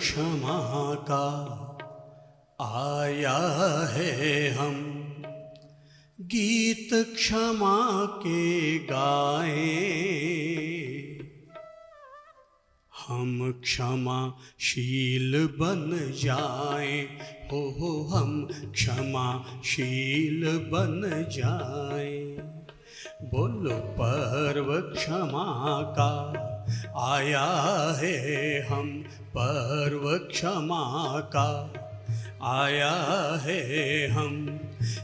क्षमा का आया है हम, गीत क्षमा के गाएं। हम क्षमाशील बन जाएं, हो हम क्षमाशील बन जाएं। बोलो पर्व क्षमा का आया है हम, पर्व क्षमा का आया है हम,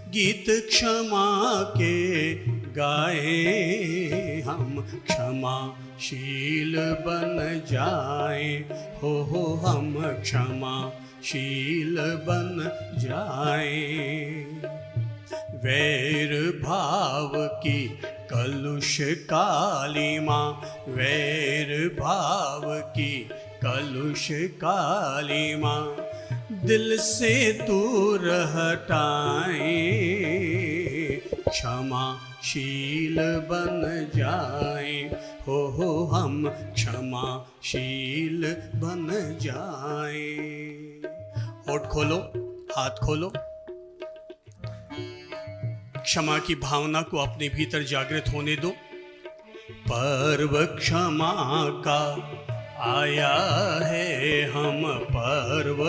गीत क्षमा के गाएं। हम क्षमाशील बन जाएं, हो हम क्षमाशील बन जाएं। वैर भाव की कलुष कालिमा, वैर भाव की कलुष कालिमा, दिल से दूर हटाएं। क्षमाशील बन जाएं, हो हम क्षमाशील बन जाएं। होठ खोलो, हाथ खोलो, क्षमा की भावना को अपने भीतर जागृत होने दो। पर्व क्षमा का आया है हम, पर्व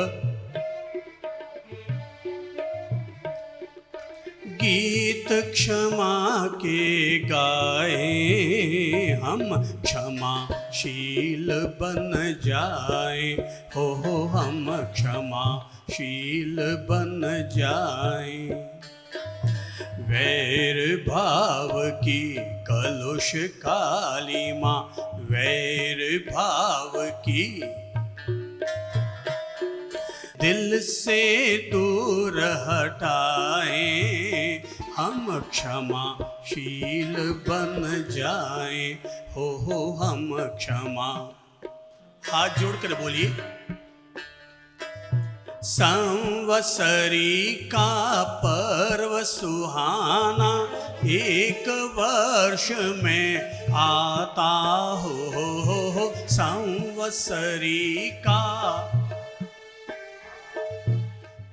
गीत क्षमा के गाएं। हम क्षमाशील बन जाएं, हो हम क्षमाशील बन जाएं। वैर भाव की कलुष कालिमा, वैर भाव की दिल से दूर हटाएं। हम क्षमाशील बन जाएं, हो हम क्षमा। हाथ जोड़कर बोलिए। संवत्सरी का पर्व सुहाना, एक वर्ष में आता हो। संवत्सरी का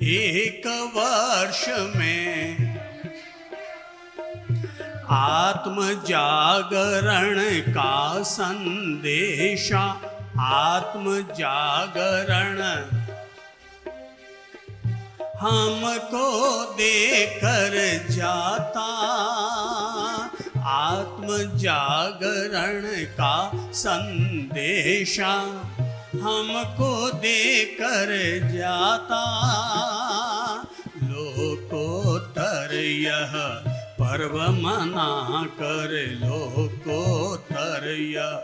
एक वर्ष में आत्म जागरण का संदेशा, आत्म जागरण हमको देकर जाता। आत्म जागरण का संदेशा हमको देकर जाता। लोकोत्तर यह पर्व मना कर, लोकोत्तर यह,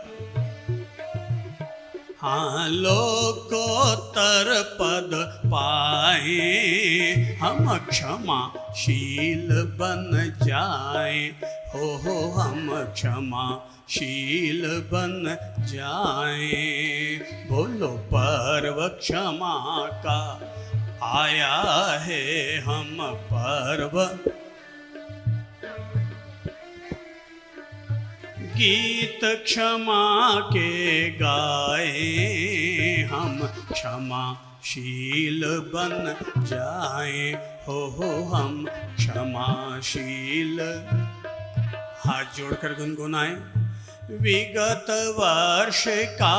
हाँ लोकोत्तर पद पाए। हम क्षमाशील बन जाएं, हो हम क्षमाशील बन जाएं। बोलो पर्व क्षमा का आया है हम, पर्व गीत क्षमा के गाए। हम क्षमाशील बन जाएं, हो हम क्षमाशील। हाथ जोड़कर गुनगुनाएं। विगत वर्ष का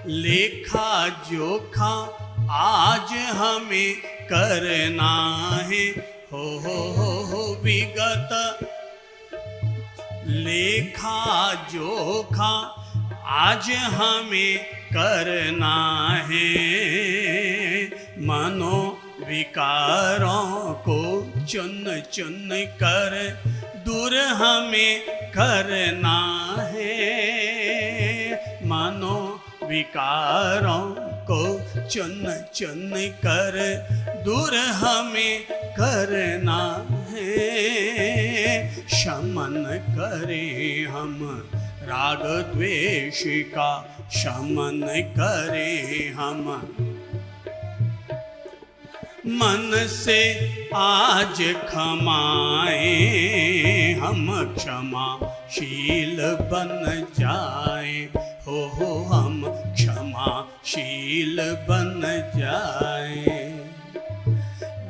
लेखा जोखा आज हमें करना है, हो विगत लेखा जोखा आज हमें करना है। मनो विकारों को चुन चुन कर दूर हमें करना है। मनो विकारों को चुन चुन कर दूर हमें करना है। शमन करें हम राग द्वेष का, शमन करें हम मन से आज क्षमाएं। हम क्षमाशील बन जाएं, हो हम क्षमा क्षमाशील बन जाए।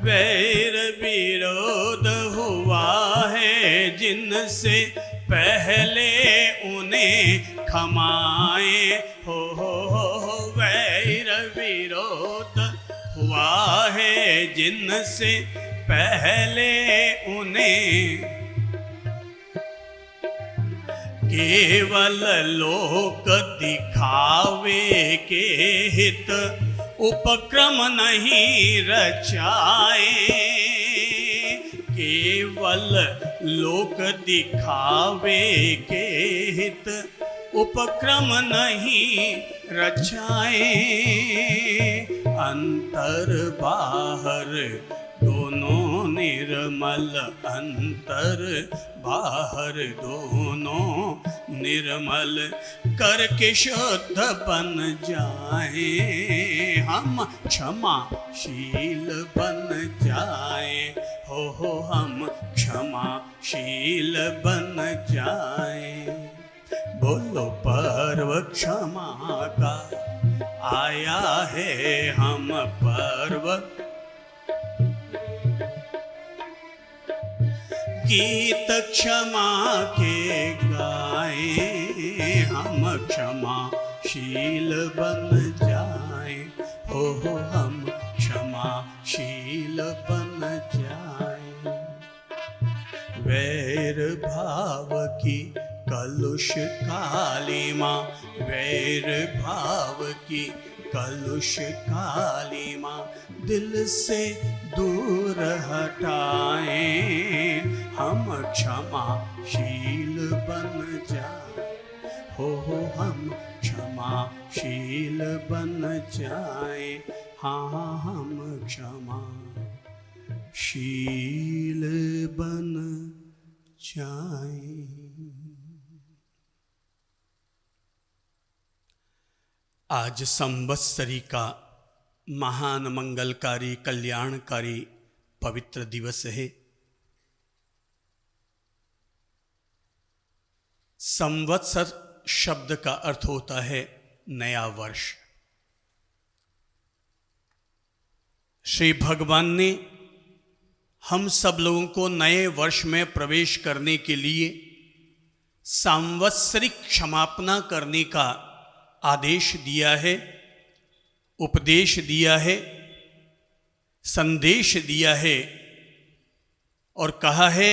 वैर विरोध हुआ है जिनसे पहले उन्हें क्षमाए हो। वैर विरोध हुआ है जिनसे पहले उन्हें केवल लोक दिखावे के हित उपक्रम नहीं रचाए। केवल लोक दिखावे के हित उपक्रम नहीं रचाए। अंतर बाहर दोनों निर्मल, अंतर बाहर दोनों निर्मल करके शुद्ध बन जाए। हम क्षमाशील बन जाए हो हम क्षमाशील बन जाए। बोलो पर्व क्षमा का आया है हम पर्व। गीत क्षमा के गाए हम क्षमाशील बन जाए हो हम क्षमाशील बन जाए। वैर भाव की कलुष काली माँ, वैर भाव की कलुष काली माँ दिल से दूर हटाए। हम क्षमाशील बन जाए हो हम क्षमाशील बन जाए। हाँ हम क्षमाशील बन जाए। आज संवत्सरी का महान मंगलकारी कल्याणकारी पवित्र दिवस है। संवत्सर शब्द का अर्थ होता है नया वर्ष। श्री भगवान ने हम सब लोगों को नए वर्ष में प्रवेश करने के लिए सांवत्सरिक क्षमापना करने का आदेश दिया है, उपदेश दिया है, संदेश दिया है और कहा है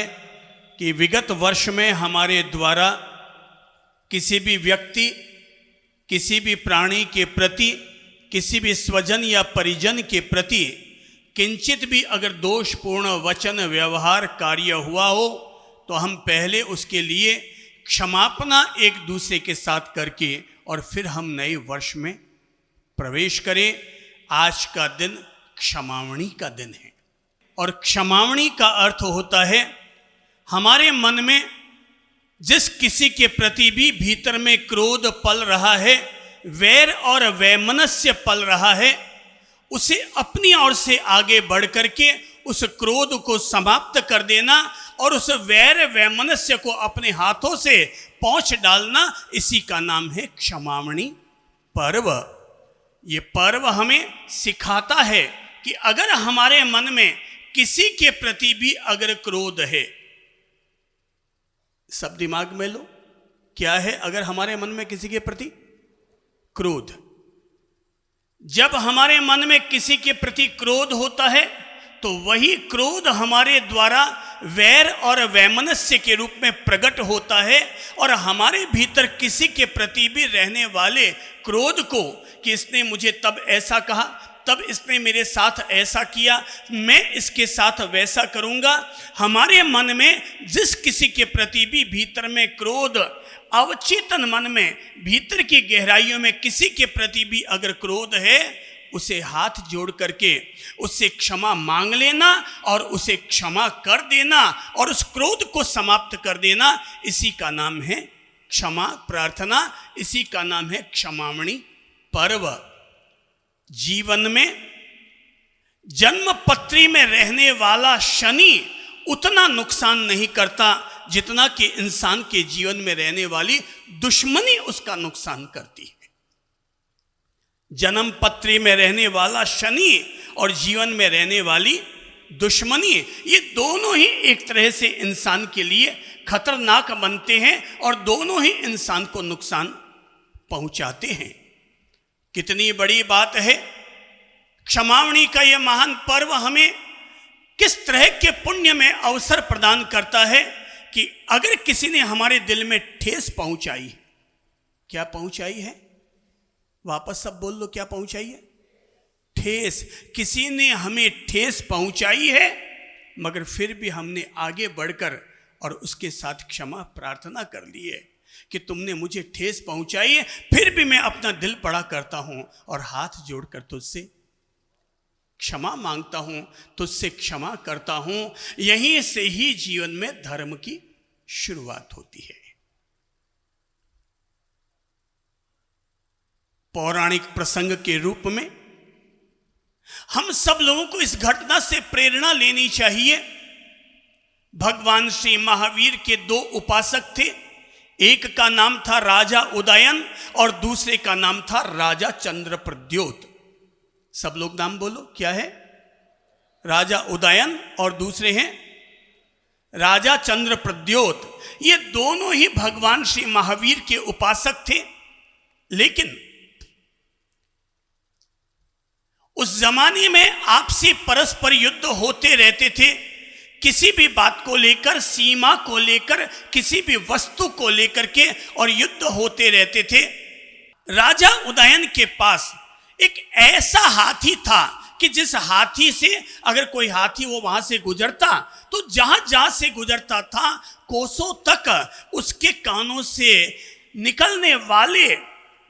कि विगत वर्ष में हमारे द्वारा किसी भी व्यक्ति, किसी भी प्राणी के प्रति, किसी भी स्वजन या परिजन के प्रति किंचित भी अगर दोषपूर्ण वचन व्यवहार कार्य हुआ हो तो हम पहले उसके लिए क्षमापना एक दूसरे के साथ करके और फिर हम नए वर्ष में प्रवेश करें। आज का दिन क्षमावणी का दिन है और क्षमावणी का अर्थ होता है हमारे मन में जिस किसी के प्रति भी भीतर में क्रोध पल रहा है, वैर और वैमनस्य पल रहा है, उसे अपनी ओर से आगे बढ़ करके उस क्रोध को समाप्त कर देना और उस वैर वैमनस्य को अपने हाथों से पहुंच डालना, इसी का नाम है क्षमावणी पर्व। ये पर्व हमें सिखाता है कि अगर हमारे मन में किसी के प्रति भी अगर क्रोध है, सब दिमाग में लो, क्या है अगर हमारे मन में किसी के प्रति क्रोध। जब हमारे मन में किसी के प्रति क्रोध होता है तो वही क्रोध हमारे द्वारा वैर और वैमनस्य के रूप में प्रकट होता है और हमारे भीतर किसी के प्रति भी रहने वाले क्रोध को कि इसने मुझे तब ऐसा कहा, तब इसने मेरे साथ ऐसा किया, मैं इसके साथ वैसा करूंगा। हमारे मन में जिस किसी के प्रति भी भीतर में क्रोध, अवचेतन मन में भीतर की गहराइयों में किसी के प्रति भी अगर क्रोध है, उसे हाथ जोड़ करके उससे क्षमा मांग लेना और उसे क्षमा कर देना और उस क्रोध को समाप्त कर देना, इसी का नाम है क्षमा प्रार्थना, इसी का नाम है क्षमावणी पर्व। जीवन में जन्म पत्री में रहने वाला शनि उतना नुकसान नहीं करता जितना कि इंसान के जीवन में रहने वाली दुश्मनी उसका नुकसान करती है। जन्म पत्री में रहने वाला शनि और जीवन में रहने वाली दुश्मनी, ये दोनों ही एक तरह से इंसान के लिए खतरनाक बनते हैं और दोनों ही इंसान को नुकसान पहुंचाते हैं। कितनी बड़ी बात है। क्षमावणी का यह महान पर्व हमें किस तरह के पुण्य में अवसर प्रदान करता है कि अगर किसी ने हमारे दिल में ठेस पहुंचाई, क्या पहुंचाई है, वापस सब बोल लो, क्या पहुंचाई है? ठेस। किसी ने हमें ठेस पहुंचाई है, मगर फिर भी हमने आगे बढ़कर और उसके साथ क्षमा प्रार्थना कर ली है कि तुमने मुझे ठेस पहुंचाई है, फिर भी मैं अपना दिल बड़ा करता हूं और हाथ जोड़कर तुझसे क्षमा मांगता हूं, तुझसे क्षमा करता हूं। यहीं से ही जीवन में धर्म की शुरुआत होती है। पौराणिक प्रसंग के रूप में हम सब लोगों को इस घटना से प्रेरणा लेनी चाहिए। भगवान श्री महावीर के दो उपासक थे, एक का नाम था राजा उदयन और दूसरे का नाम था राजा चंद्रप्रद्योत। सब लोग नाम बोलो, क्या है? राजा उदयन और दूसरे हैं राजा चंद्रप्रद्योत। ये दोनों ही भगवान श्री महावीर के उपासक थे, लेकिन उस जमाने में आपसी परस्पर युद्ध होते रहते थे। किसी भी बात को लेकर, सीमा को लेकर, किसी भी वस्तु को लेकर के और युद्ध होते रहते थे। राजा उदयन के पास एक ऐसा हाथी था कि जिस हाथी से अगर कोई हाथी वो वहां से गुजरता तो जहां जहां से गुजरता था कोसों तक उसके कानों से निकलने वाले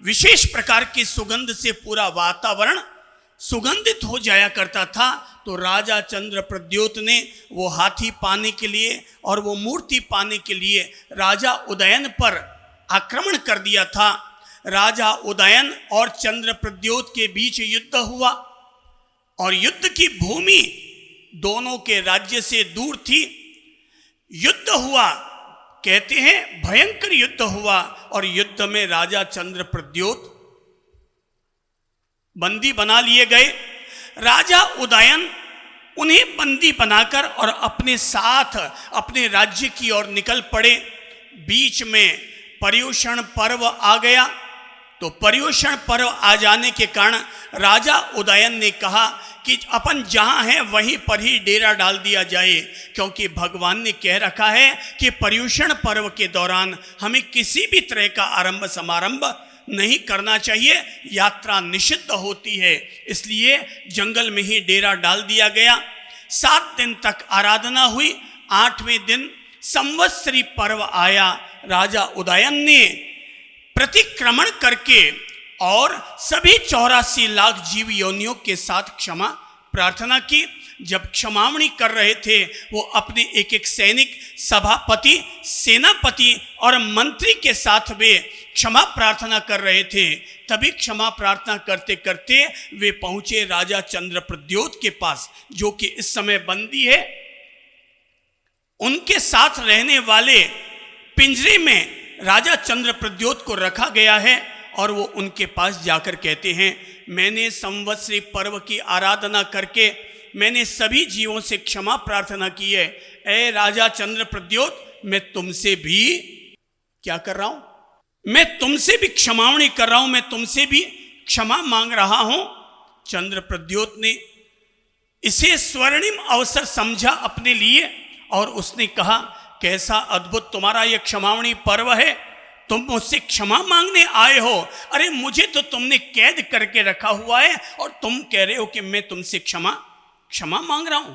विशेष प्रकार की सुगंध से पूरा वातावरण सुगंधित हो जाया करता था। तो राजा चंद्रप्रद्योत ने वो हाथी पाने के लिए और वो मूर्ति पाने के लिए राजा उदयन पर आक्रमण कर दिया था। राजा उदयन और चंद्रप्रद्योत के बीच युद्ध हुआ और युद्ध की भूमि दोनों के राज्य से दूर थी। युद्ध हुआ, कहते हैं भयंकर युद्ध हुआ, और युद्ध में राजा चंद्रप्रद्योत बंदी बना लिए गए। राजा उदयन उन्हें बंदी बनाकर और अपने साथ अपने राज्य की ओर निकल पड़े। बीच में पर्युषण पर्व आ गया, तो पर्युषण पर्व आ जाने के कारण राजा उदयन ने कहा कि अपन जहाँ हैं वहीं पर ही डेरा डाल दिया जाए, क्योंकि भगवान ने कह रखा है कि पर्युषण पर्व के दौरान हमें किसी भी तरह का आरंभ समारंभ नहीं करना चाहिए, यात्रा निषिद्ध होती है। इसलिए जंगल में ही डेरा डाल दिया गया। 7 दिन तक आराधना हुई। 8वें दिन संवत्सरी पर्व आया। राजा उदयन ने प्रतिक्रमण करके और सभी 84 लाख जीव योनियों के साथ क्षमा प्रार्थना की। जब क्षमावणी कर रहे थे वो अपने एक एक सैनिक, सभापति, सेनापति और मंत्री के साथ वे क्षमा प्रार्थना कर रहे थे। तभी क्षमा प्रार्थना करते करते वे पहुंचे राजा चंद्रप्रद्योत के पास, जो कि इस समय बंदी है। उनके साथ रहने वाले पिंजरे में राजा चंद्रप्रद्योत को रखा गया है और वो उनके पास जाकर कहते हैं, मैंने संवत्सरी पर्व की आराधना करके मैंने सभी जीवों से क्षमा प्रार्थना की है। ऐ राजा चंद्रप्रद्योत, मैं तुमसे भी क्या कर रहा हूं? मैं तुमसे भी क्षमावणी कर रहा हूं, मैं तुमसे भी क्षमा मांग रहा हूं। चंद्रप्रद्योत ने इसे स्वर्णिम अवसर समझा अपने लिए और उसने कहा, कैसा अद्भुत तुम्हारा यह क्षमावणी पर्व है, तुम मुझसे क्षमा मांगने आए हो। अरे मुझे तो तुमने कैद करके रखा हुआ है और तुम कह रहे हो कि मैं तुमसे क्षमा मांग रहा हूं।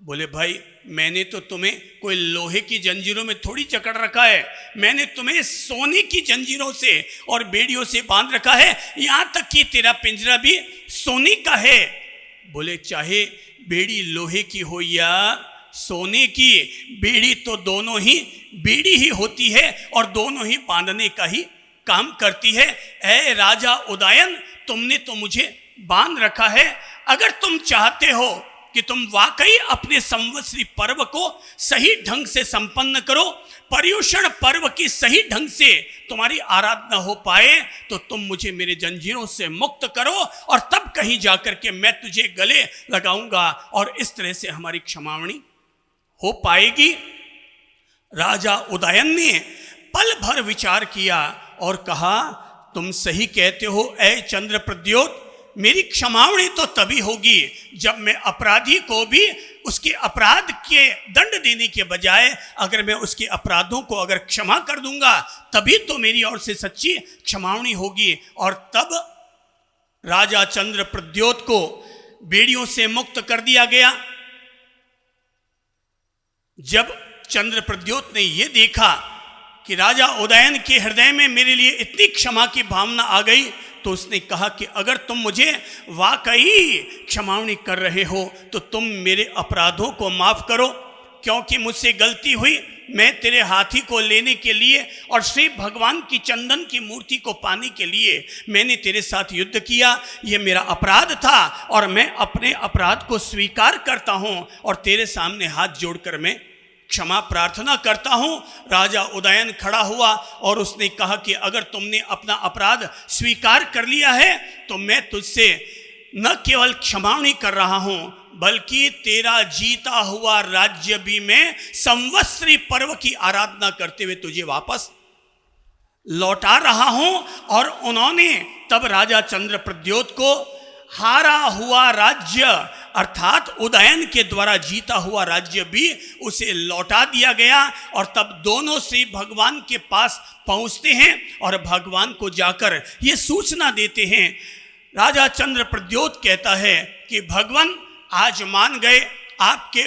बोले, भाई मैंने तो तुम्हें कोई लोहे की जंजीरों में थोड़ी जकड़ रखा है, मैंने तुम्हें सोने की जंजीरों से और बेड़ियों से बांध रखा है, यहां तक कि तेरा पिंजरा भी सोने का है। बोले, चाहे बेड़ी लोहे की हो या सोने की, बेड़ी तो दोनों ही बेड़ी ही होती है और दोनों ही बांधने का ही काम करती है। ऐ राजा उदयन, तुमने तो मुझे बांध रखा है, अगर तुम चाहते हो कि तुम वाकई अपने संवत्सरी पर्व को सही ढंग से संपन्न करो, पर्युषण पर्व की सही ढंग से तुम्हारी आराधना हो पाए, तो तुम मुझे मेरे जंजीरों से मुक्त करो और तब कहीं जाकर के मैं तुझे गले लगाऊंगा और इस तरह से हमारी क्षमावणी हो पाएगी। राजा उदयन ने पल भर विचार किया और कहा, तुम सही कहते हो ऐ चंद्रप्रद्योत, मेरी क्षमावणी तो तभी होगी जब मैं अपराधी को भी उसके अपराध के दंड देने के बजाय अगर मैं उसके अपराधों को अगर क्षमा कर दूंगा, तभी तो मेरी ओर से सच्ची क्षमावणी होगी। और तब राजा चंद्रप्रद्योत को बेड़ियों से मुक्त कर दिया गया। जब चंद्रप्रद्योत ने यह देखा कि राजा उदयन के हृदय में मेरे लिए इतनी क्षमा की भावना आ गई, तो उसने कहा कि अगर तुम मुझे वाकई क्षमावणी कर रहे हो तो तुम मेरे अपराधों को माफ करो, क्योंकि मुझसे गलती हुई। मैं तेरे हाथी को लेने के लिए और श्री भगवान की चंदन की मूर्ति को पाने के लिए मैंने तेरे साथ युद्ध किया, यह मेरा अपराध था और मैं अपने अपराध को स्वीकार करता हूं और तेरे सामने हाथ जोड़कर मैं क्षमा प्रार्थना करता हूं। राजा उदयन खड़ा हुआ और उसने कहा कि अगर तुमने अपना अपराध स्वीकार कर लिया है तो मैं तुझसे न केवल क्षमावणी कर रहा हूं, बल्कि तेरा जीता हुआ राज्य भी मैं संवत्सरी पर्व की आराधना करते हुए तुझे वापस लौटा रहा हूं। और उन्होंने तब राजा चंद्रप्रद्योत को हारा हुआ राज्य अर्थात उदयन के द्वारा जीता हुआ राज्य भी उसे लौटा दिया गया। और तब दोनों श्री भगवान के पास पहुंचते हैं और भगवान को जाकर ये सूचना देते हैं। राजा चंद्रप्रद्योत कहता है कि भगवान आज मान गए आपके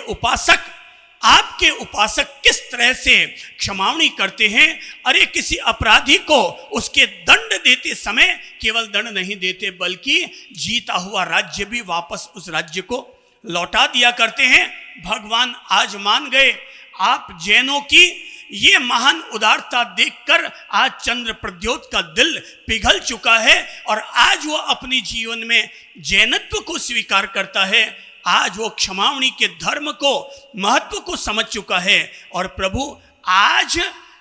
उपासक किस तरह से क्षमावणी करते हैं। अरे किसी अपराधी को उसके दंड देते समय केवल दंड नहीं देते, बल्कि जीता हुआ राज्य भी वापस उस राज्य को लौटा दिया करते हैं। भगवान आज मान गए। आप जैनों की ये महान उदारता देखकर आज चंद्रप्रद्योत का दिल पिघल चुका है और आज वो अपने जीवन में जैनत्व को स्वीकार करता है। आज वो क्षमावणी के धर्म को महत्व को समझ चुका है। और प्रभु आज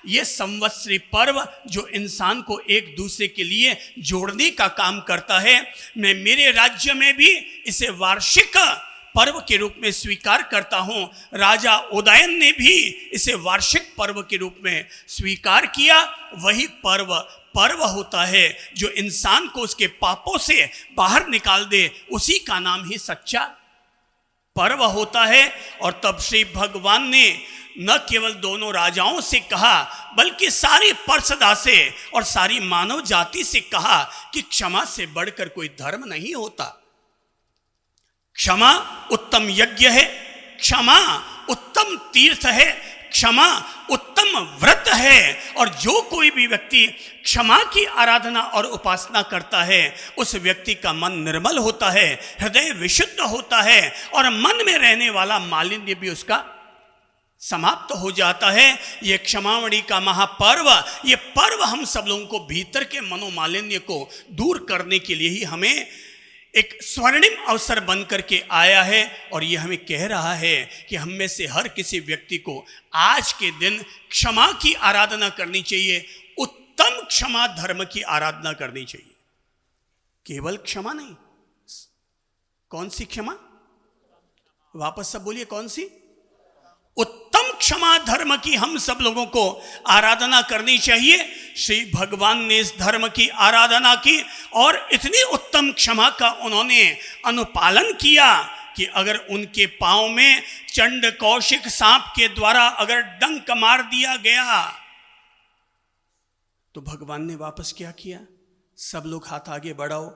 ये संवत्सरी पर्व जो इंसान को एक दूसरे के लिए जोड़ने का काम करता है, मैं मेरे राज्य में भी इसे वार्षिक पर्व के रूप में स्वीकार करता हूं। राजा उदयन ने भी इसे वार्षिक पर्व के रूप में स्वीकार किया। वही पर्व होता है जो इंसान को उसके पापों से बाहर निकाल दे, उसी का नाम ही सच्चा पर्व होता है। और तब श्री भगवान ने न केवल दोनों राजाओं से कहा, बल्कि सारी पर्षदा से और सारी मानव जाति से कहा कि क्षमा से बढ़कर कोई धर्म नहीं होता। क्षमा उत्तम यज्ञ है, क्षमा उत्तम तीर्थ है, क्षमा उत्तम व्रत है। और जो कोई भी व्यक्ति क्षमा की आराधना और उपासना करता है, उस व्यक्ति का मन निर्मल होता है, हृदय विशुद्ध होता है और मन में रहने वाला मालिन्य भी उसका समाप्त हो जाता है। ये क्षमावणी का महापर्व, ये पर्व हम सब लोगों को भीतर के मनोमालिन्य को दूर करने के लिए ही हमें एक स्वर्णिम अवसर बन करके आया है। और ये हमें कह रहा है कि हम में से हर किसी व्यक्ति को आज के दिन क्षमा की आराधना करनी चाहिए, उत्तम क्षमा धर्म की आराधना करनी चाहिए। केवल क्षमा नहीं, कौन सी क्षमा? वापस सब बोलिए, कौन सी? उत्तम क्षमा धर्म की हम सब लोगों को आराधना करनी चाहिए। श्री भगवान ने इस धर्म की आराधना की और इतनी उत्तम क्षमा का उन्होंने अनुपालन किया कि अगर उनके पांव में चंड कौशिक सांप के द्वारा अगर डंक मार दिया गया तो भगवान ने वापस क्या किया? सब लोग हाथ आगे बढ़ाओ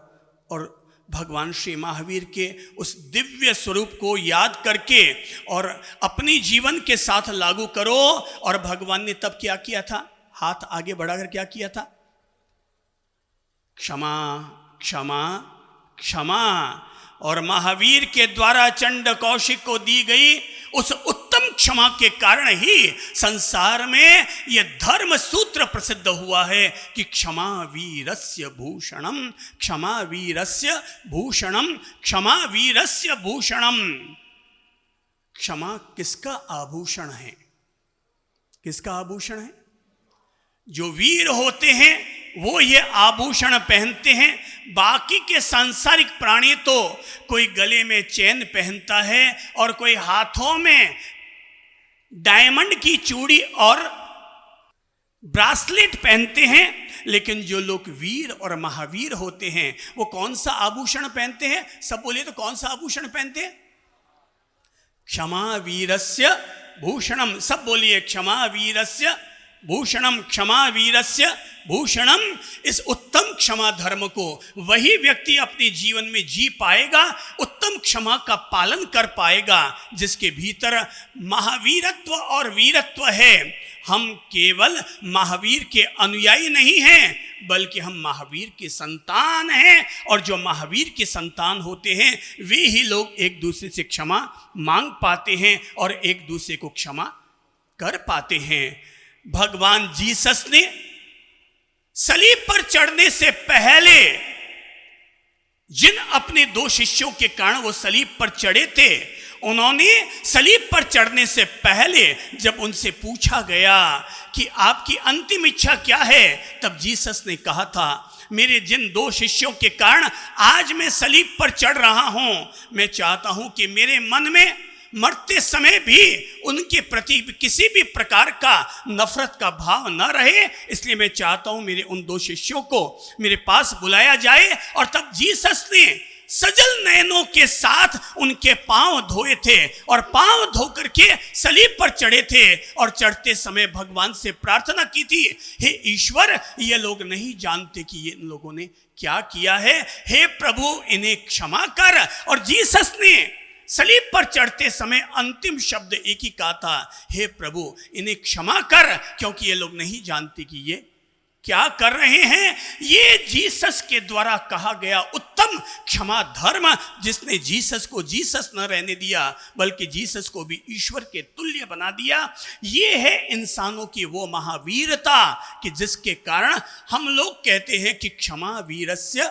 और भगवान श्री महावीर के उस दिव्य स्वरूप को याद करके और अपनी जीवन के साथ लागू करो। और भगवान ने तब क्या किया था? हाथ आगे बढ़ाकर क्या किया था? क्षमा क्षमा क्षमा। और महावीर के द्वारा चंड कौशिक को दी गई उस उत्तम क्षमा के कारण ही संसार में यह धर्म सूत्र प्रसिद्ध हुआ है कि क्षमा वीरस्य भूषणम, क्षमा वीरस्य भूषणम, क्षमा वीरस्य भूषणम। क्षमा किसका आभूषण है? किसका आभूषण है? जो वीर होते हैं वो ये आभूषण पहनते हैं। बाकी के सांसारिक प्राणी तो कोई गले में चेन पहनता है और कोई हाथों में डायमंड की चूड़ी और ब्रासलेट पहनते हैं, लेकिन जो लोग वीर और महावीर होते हैं वो कौन सा आभूषण पहनते हैं? सब बोलिए तो कौन सा आभूषण पहनते हैं? क्षमा वीरस्य भूषणम। सब बोलिए, क्षमा वीरस्य भूषणम, क्षमा वीरस्य भूषणम। इस उत्तम क्षमा धर्म को वही व्यक्ति अपने जीवन में जी पाएगा, उत्तम क्षमा का पालन कर पाएगा, जिसके भीतर महावीरत्व और वीरत्व है। हम केवल महावीर के अनुयायी नहीं हैं, बल्कि हम महावीर के संतान हैं। और जो महावीर के संतान होते हैं वे ही लोग एक दूसरे से क्षमा मांग पाते हैं और एक दूसरे को क्षमा कर पाते हैं। भगवान जीसस ने सलीब पर चढ़ने से पहले जिन अपने 2 शिष्यों के कारण वो सलीब पर चढ़े थे, उन्होंने सलीब पर चढ़ने से पहले जब उनसे पूछा गया कि आपकी अंतिम इच्छा क्या है, तब जीसस ने कहा था, मेरे जिन 2 शिष्यों के कारण आज मैं सलीब पर चढ़ रहा हूं, मैं चाहता हूं कि मेरे मन में मरते समय भी उनके प्रति किसी भी प्रकार का नफरत का भाव न रहे। इसलिए मैं चाहता हूं मेरे उन 2 शिष्यों को मेरे पास बुलाया जाए। और तब जीसस ने सजल नयनों के साथ उनके पांव धोए थे और पांव धो करके सलीब पर चढ़े थे और चढ़ते समय भगवान से प्रार्थना की थी, हे ईश्वर, ये लोग नहीं जानते कि ये इन लोगों ने क्या किया है, हे प्रभु इन्हें क्षमा कर। और जीसस ने सलीब पर चढ़ते समय अंतिम शब्द एक ही कहा था, हे प्रभु इन्हें क्षमा कर, क्योंकि ये लोग नहीं जानते कि ये क्या कर रहे हैं। ये जीसस के द्वारा कहा गया उत्तम क्षमा धर्म, जिसने जीसस को जीसस न रहने दिया बल्कि जीसस को भी ईश्वर के तुल्य बना दिया। ये है इंसानों की वो महावीरता कि जिसके कारण हम लोग कहते हैं कि क्षमा वीरस्य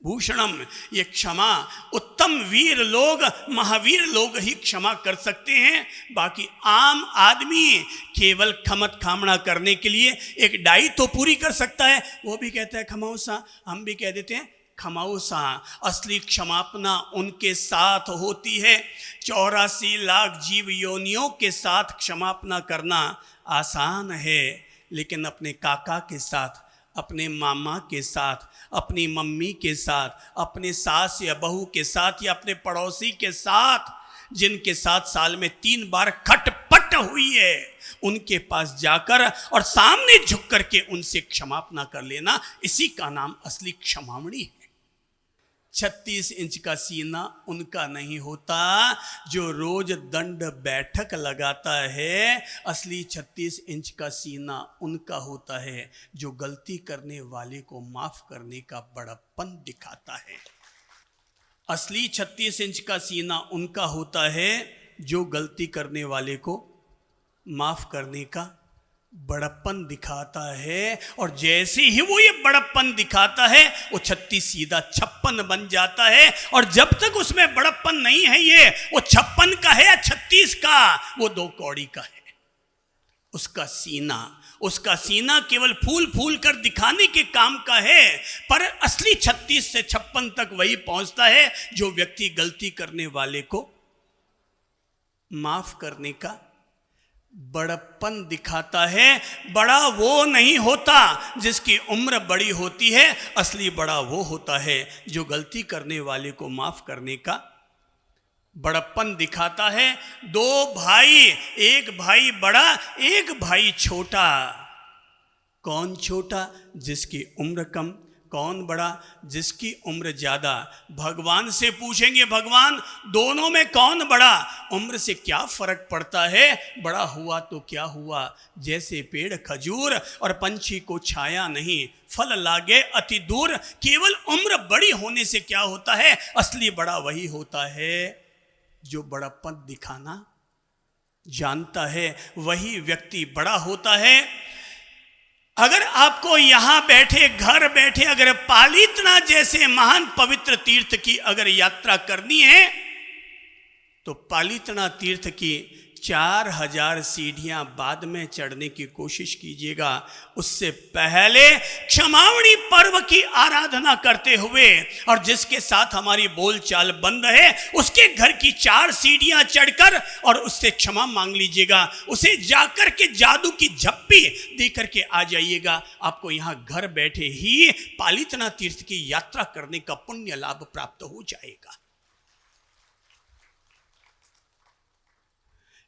भूषणम। ये क्षमा उत्तम वीर लोग, महावीर लोग ही क्षमा कर सकते हैं। बाकी आम आदमी केवल खमत खामना करने के लिए एक डाई तो पूरी कर सकता है, वो भी कहता है खमाउसा, हम भी कह देते हैं खमाउसा। असली क्षमापना उनके साथ होती है। 84 लाख जीव योनियों के साथ क्षमापना करना आसान है, लेकिन अपने काका के साथ, अपने मामा के साथ, अपनी मम्मी के साथ, अपने सास या बहू के साथ या अपने पड़ोसी के साथ, जिनके साथ साल में 3 बार खटपट हुई है, उनके पास जाकर और सामने झुक करके उनसे क्षमापना कर लेना, इसी का नाम असली क्षमामणी है। 36 इंच का सीना उनका नहीं होता जो रोज दंड बैठक लगाता है। असली 36 इंच का सीना उनका होता है जो गलती करने वाले को माफ करने का बड़प्पन दिखाता है। असली 36 इंच का सीना उनका होता है जो गलती करने वाले को माफ करने का बड़प्पन दिखाता है। और जैसे ही वो ये बड़प्पन दिखाता है वो 36 सीधा 56 बन जाता है। और जब तक उसमें बड़प्पन नहीं है, ये वो 56 का है या 36 का, वो 2 कौड़ी का है। उसका सीना केवल फूल फूल कर दिखाने के काम का है, पर असली 36 से 56 तक वही पहुंचता है जो व्यक्ति गलती करने वाले को माफ करने का बड़प्पन दिखाता है। बड़ा वो नहीं होता जिसकी उम्र बड़ी होती है, असली बड़ा वो होता है जो गलती करने वाले को माफ करने का बड़प्पन दिखाता है। 2 भाई, एक भाई बड़ा एक भाई छोटा। कौन छोटा? जिसकी उम्र कम। कौन बड़ा? जिसकी उम्र ज्यादा। भगवान से पूछेंगे, भगवान दोनों में कौन बड़ा? उम्र से क्या फर्क पड़ता है? बड़ा हुआ तो क्या हुआ, जैसे पेड़ खजूर और पंछी को छाया नहीं, फल लागे अति दूर। केवल उम्र बड़ी होने से क्या होता है? असली बड़ा वही होता है जो बड़प्पन दिखाना जानता है, वही व्यक्ति बड़ा होता है। अगर आपको यहां बैठे, घर बैठे अगर पालीतना जैसे महान पवित्र तीर्थ की अगर यात्रा करनी है तो पालीताना तीर्थ की 4000 सीढ़ियां बाद में चढ़ने की कोशिश कीजिएगा। उससे पहले क्षमावणी पर्व की आराधना करते हुए और जिसके साथ हमारी बोलचाल बंद है उसके घर की 4 सीढ़ियां चढ़कर और उससे क्षमा मांग लीजिएगा। उसे जाकर के जादू की झप्पी दे करके आ जाइएगा। आपको यहां घर बैठे ही पालीताना तीर्थ की यात्रा करने का पुण्य लाभ प्राप्त हो जाएगा।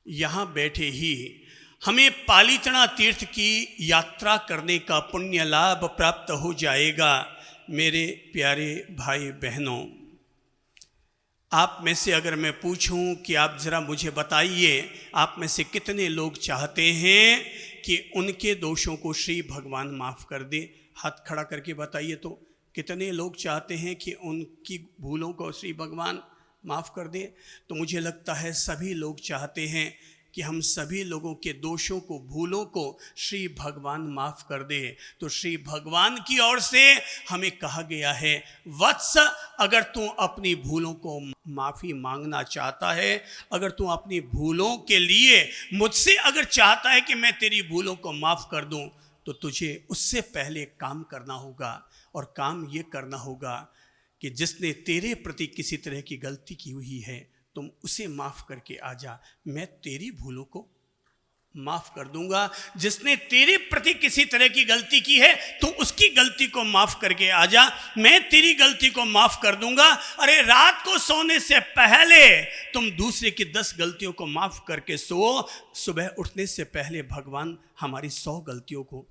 यहां बैठे ही हमें पालीताना तीर्थ की यात्रा करने का पुण्य लाभ प्राप्त हो जाएगा। मेरे प्यारे भाई बहनों, आप में से अगर मैं पूछूं कि आप जरा मुझे बताइए, आप में से कितने लोग चाहते हैं कि उनके दोषों को श्री भगवान माफ कर दे? हाथ खड़ा करके बताइए तो कितने लोग चाहते हैं कि उनकी भूलों को श्री भगवान माफ़ कर दे? तो मुझे लगता है सभी लोग चाहते हैं कि हम सभी लोगों के दोषों को, भूलों को श्री भगवान माफ़ कर दे। तो श्री भगवान की ओर से हमें कहा गया है, वत्स, अगर तू अपनी भूलों को माफ़ी मांगना चाहता है, अगर तू अपनी भूलों के लिए मुझसे अगर चाहता है कि मैं तेरी भूलों को माफ़ कर दूं, तो तुझे उससे पहले काम करना होगा। और काम ये करना होगा कि जिसने तेरे प्रति किसी तरह की गलती की हुई है तुम उसे माफ़ करके आ जा, मैं तेरी भूलों को माफ़ कर दूंगा। जिसने तेरे प्रति किसी तरह की गलती की है तुम उसकी गलती को माफ़ करके आ जा, मैं तेरी गलती को माफ़ कर दूंगा। अरे रात को सोने से पहले तुम दूसरे की 10 गलतियों को माफ़ करके सो, सुबह उठने से पहले भगवान हमारी 100 गलतियों को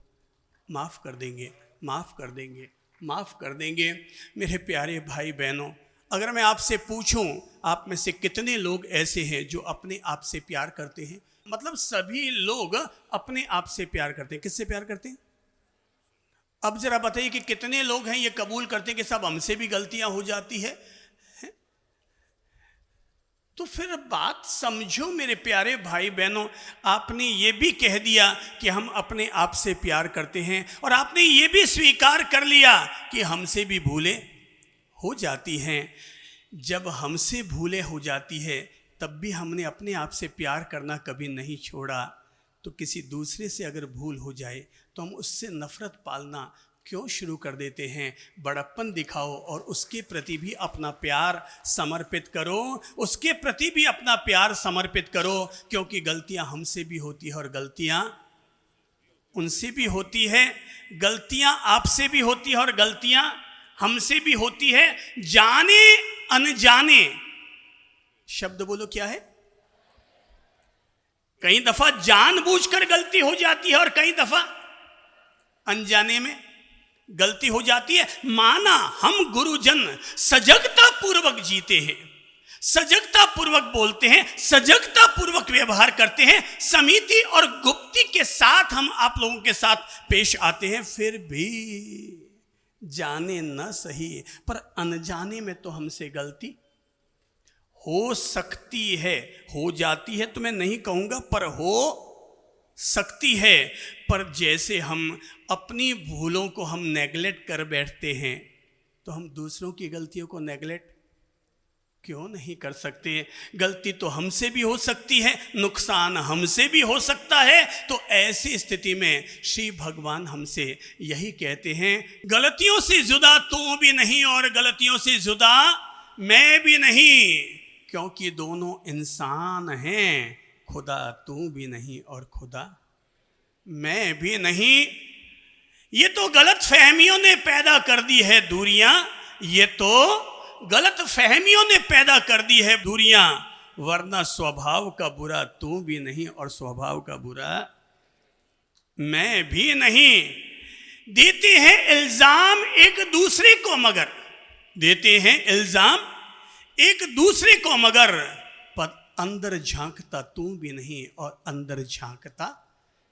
माफ़ कर देंगे, माफ़ कर देंगे, माफ़ कर देंगे। मेरे प्यारे भाई बहनों, अगर मैं आपसे पूछूं, आप में से कितने लोग ऐसे हैं जो अपने आप से प्यार करते हैं? मतलब सभी लोग अपने आप से प्यार करते हैं। किससे प्यार करते हैं? अब जरा बताइए कि कितने लोग हैं ये कबूल करते हैं कि सब हमसे भी गलतियां हो जाती है? तो फिर बात समझो मेरे प्यारे भाई बहनों, आपने ये भी कह दिया कि हम अपने आप से प्यार करते हैं और आपने ये भी स्वीकार कर लिया कि हमसे भी भूलें हो जाती हैं। जब हमसे भूलें हो जाती है तब भी हमने अपने आप से प्यार करना कभी नहीं छोड़ा। तो किसी दूसरे से अगर भूल हो जाए तो हम उससे नफरत पालना क्यों शुरू कर देते हैं? बड़प्पन दिखाओ और उसके प्रति भी अपना प्यार समर्पित करो, उसके प्रति भी अपना प्यार समर्पित करो, क्योंकि गलतियां हमसे भी होती है और गलतियां उनसे भी होती है, गलतियां आपसे भी होती है और गलतियां हमसे भी होती है। जाने अनजाने शब्द बोलो क्या है? कई दफा जानबूझकर गलती हो जाती है और कई दफा अनजाने में गलती हो जाती है। माना हम गुरुजन सजगता पूर्वक जीते हैं, सजगता पूर्वक बोलते हैं, सजगता पूर्वक व्यवहार करते हैं, समिति और गुप्ती के साथ हम आप लोगों के साथ पेश आते हैं, फिर भी जाने न सही पर अनजाने में तो हमसे गलती हो सकती है, हो जाती है तो मैं नहीं कहूँगा, पर हो सकती है। पर जैसे हम अपनी भूलों को हम नेगलेक्ट कर बैठते हैं तो हम दूसरों की गलतियों को नेगलेक्ट क्यों नहीं कर सकते? गलती तो हमसे भी हो सकती है, नुकसान हमसे भी हो सकता है। तो ऐसी स्थिति में श्री भगवान हमसे यही कहते हैं, गलतियों से जुदा तू भी नहीं और गलतियों से जुदा मैं भी नहीं, क्योंकि दोनों इंसान हैं, खुदा तू भी नहीं और खुदा मैं भी नहीं। ये तो गलत फहमियों ने पैदा कर दी है दूरियां, ये तो गलत फहमियों ने पैदा कर दी है दूरियां, वरना स्वभाव का बुरा तू भी नहीं और स्वभाव का बुरा मैं भी नहीं। देते हैं इल्जाम एक दूसरे को मगर, देते हैं इल्जाम एक दूसरे को मगर, पर अंदर झांकता तू भी नहीं और अंदर झांकता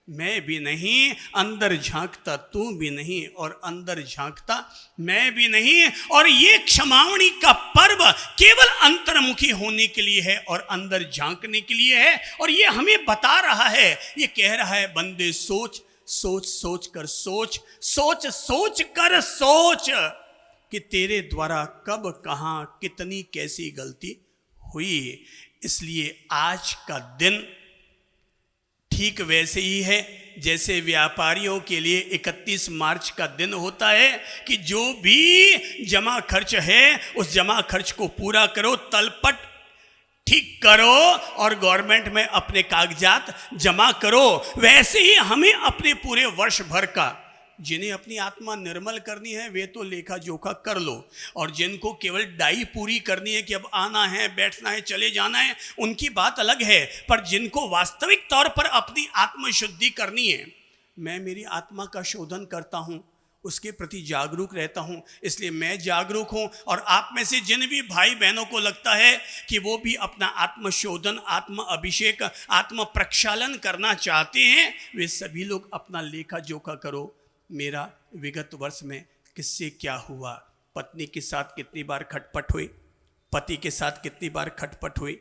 मैं भी नहीं, अंदर झांकता तू भी नहीं और अंदर झांकता मैं भी नहीं। और ये क्षमावणी का पर्व केवल अंतर्मुखी होने के लिए है और अंदर झांकने के लिए है। और ये हमें बता रहा है, ये कह रहा है, बंदे सोच सोच सोच कर सोच, सोच सोच कर सोच कि तेरे द्वारा कब कहाँ कितनी कैसी गलती हुई। इसलिए आज का दिन ठीक वैसे ही है जैसे व्यापारियों के लिए 31 मार्च का दिन होता है कि जो भी जमा खर्च है उस जमा खर्च को पूरा करो, तलपट ठीक करो और गवर्नमेंट में अपने कागजात जमा करो। वैसे ही हमें अपने पूरे वर्ष भर का, जिन्हें अपनी आत्मा निर्मल करनी है वे तो लेखा जोखा कर लो, और जिनको केवल डाई पूरी करनी है कि अब आना है, बैठना है, चले जाना है, उनकी बात अलग है। पर जिनको वास्तविक तौर पर अपनी आत्मशुद्धि करनी है, मैं मेरी आत्मा का शोधन करता हूँ, उसके प्रति जागरूक रहता हूँ, इसलिए मैं जागरूक हूँ। और आप में से जिन भी भाई बहनों को लगता है कि वो भी अपना आत्मशोधन, आत्म अभिषेक, आत्म प्रक्षालन करना चाहते हैं, वे सभी लोग अपना लेखा जोखा करो। मेरा विगत वर्ष में किससे क्या हुआ, पत्नी के साथ कितनी बार खटपट हुई, पति के साथ कितनी बार खटपट हुई,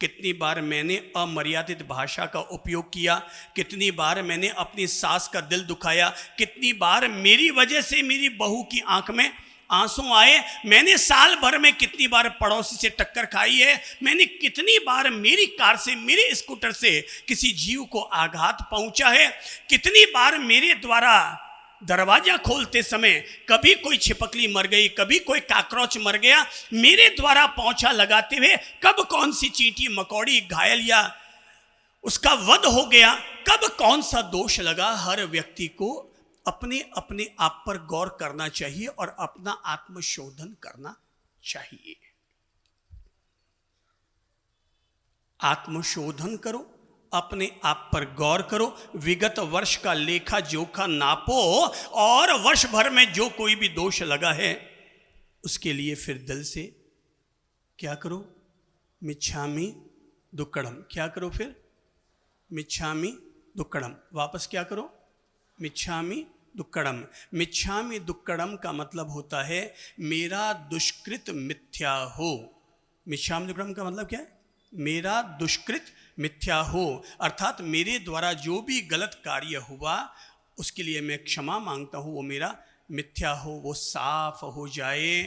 कितनी बार मैंने अमर्यादित भाषा का उपयोग किया, कितनी बार मैंने अपनी सास का दिल दुखाया, कितनी बार मेरी वजह से मेरी बहू की आंख में आंसू आए, मैंने साल भर में कितनी बार पड़ोसी से टक्कर खाई है, मैंने कितनी बार मेरी कार से, मेरे स्कूटर से किसी जीव को आघात पहुंचा है, कितनी बार मेरे द्वारा दरवाजा खोलते समय कभी कोई छिपकली मर गई, कभी कोई काकरोच मर गया, मेरे द्वारा पोंछा लगाते हुए कब कौन सी चींटी मकौड़ी घायल या उसका वध हो गया, कब कौन सा दोष लगा। हर व्यक्ति को अपने अपने आप पर गौर करना चाहिए और अपना आत्मशोधन करना चाहिए। आत्मशोधन करो, अपने आप पर गौर करो, विगत वर्ष का लेखा जोखा नापो, और वर्ष भर में जो कोई भी दोष लगा है उसके लिए फिर दिल से क्या करो, मिच्छामि दुक्कड़म। क्या करो फिर? मिच्छामि दुक्कड़म। वापस क्या करो? मिच्छामि दुक्कड़म। मिच्छामि दुक्कड़म का मतलब होता है मेरा दुष्कृत मिथ्या हो। मिच्छामि दुक्कड़म का मतलब क्या है? मेरा दुष्कृत मिथ्या हो, अर्थात मेरे द्वारा जो भी गलत कार्य हुआ उसके लिए मैं क्षमा मांगता हूँ, वो मेरा मिथ्या हो, वो साफ हो जाए,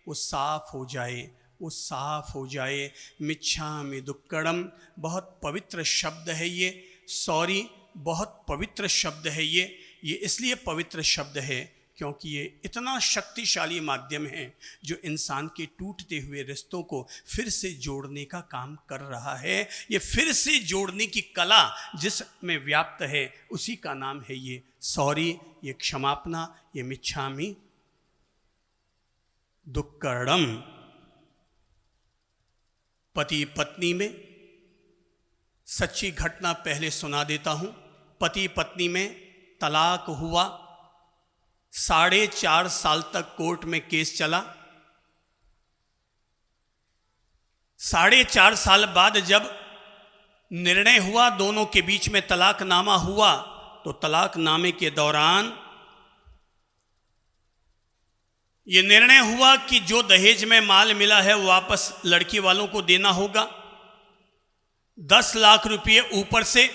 वो साफ हो जाए, वो साफ हो जाए। मिच्छामि दुक्कड़म बहुत पवित्र शब्द है ये। सॉरी बहुत पवित्र शब्द है ये इसलिए पवित्र शब्द है क्योंकि ये इतना शक्तिशाली माध्यम है जो इंसान के टूटते हुए रिश्तों को फिर से जोड़ने का काम कर रहा है। ये फिर से जोड़ने की कला जिसमें व्याप्त है उसी का नाम है ये सॉरी, ये क्षमापना, ये मिच्छामि दुक्कड़म। पति पत्नी में सच्ची घटना पहले सुना देता हूं। पति पत्नी में तलाक हुआ, 4.5 साल तक कोर्ट में केस चला। 4.5 साल बाद जब निर्णय हुआ, दोनों के बीच में तलाकनामा हुआ, तो तलाकनामे के दौरान ये निर्णय हुआ कि जो दहेज में माल मिला है वो वापस लड़की वालों को देना होगा। 10 लाख रुपये ऊपर से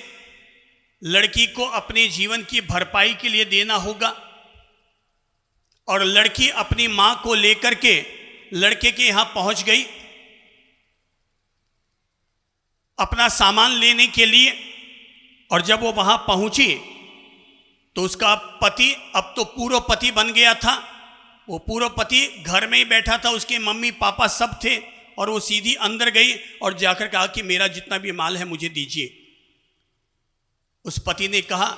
लड़की को अपने जीवन की भरपाई के लिए देना होगा। और लड़की अपनी मां को लेकर के लड़के के यहां पहुंच गई अपना सामान लेने के लिए। और जब वो वहां पहुंची तो उसका पति अब तो पूर्व पति बन गया था। वो पूर्व पति घर में ही बैठा था, उसके मम्मी पापा सब थे, और वो सीधी अंदर गई और जाकर कहा कि मेरा जितना भी माल है मुझे दीजिए। उस पति ने कहा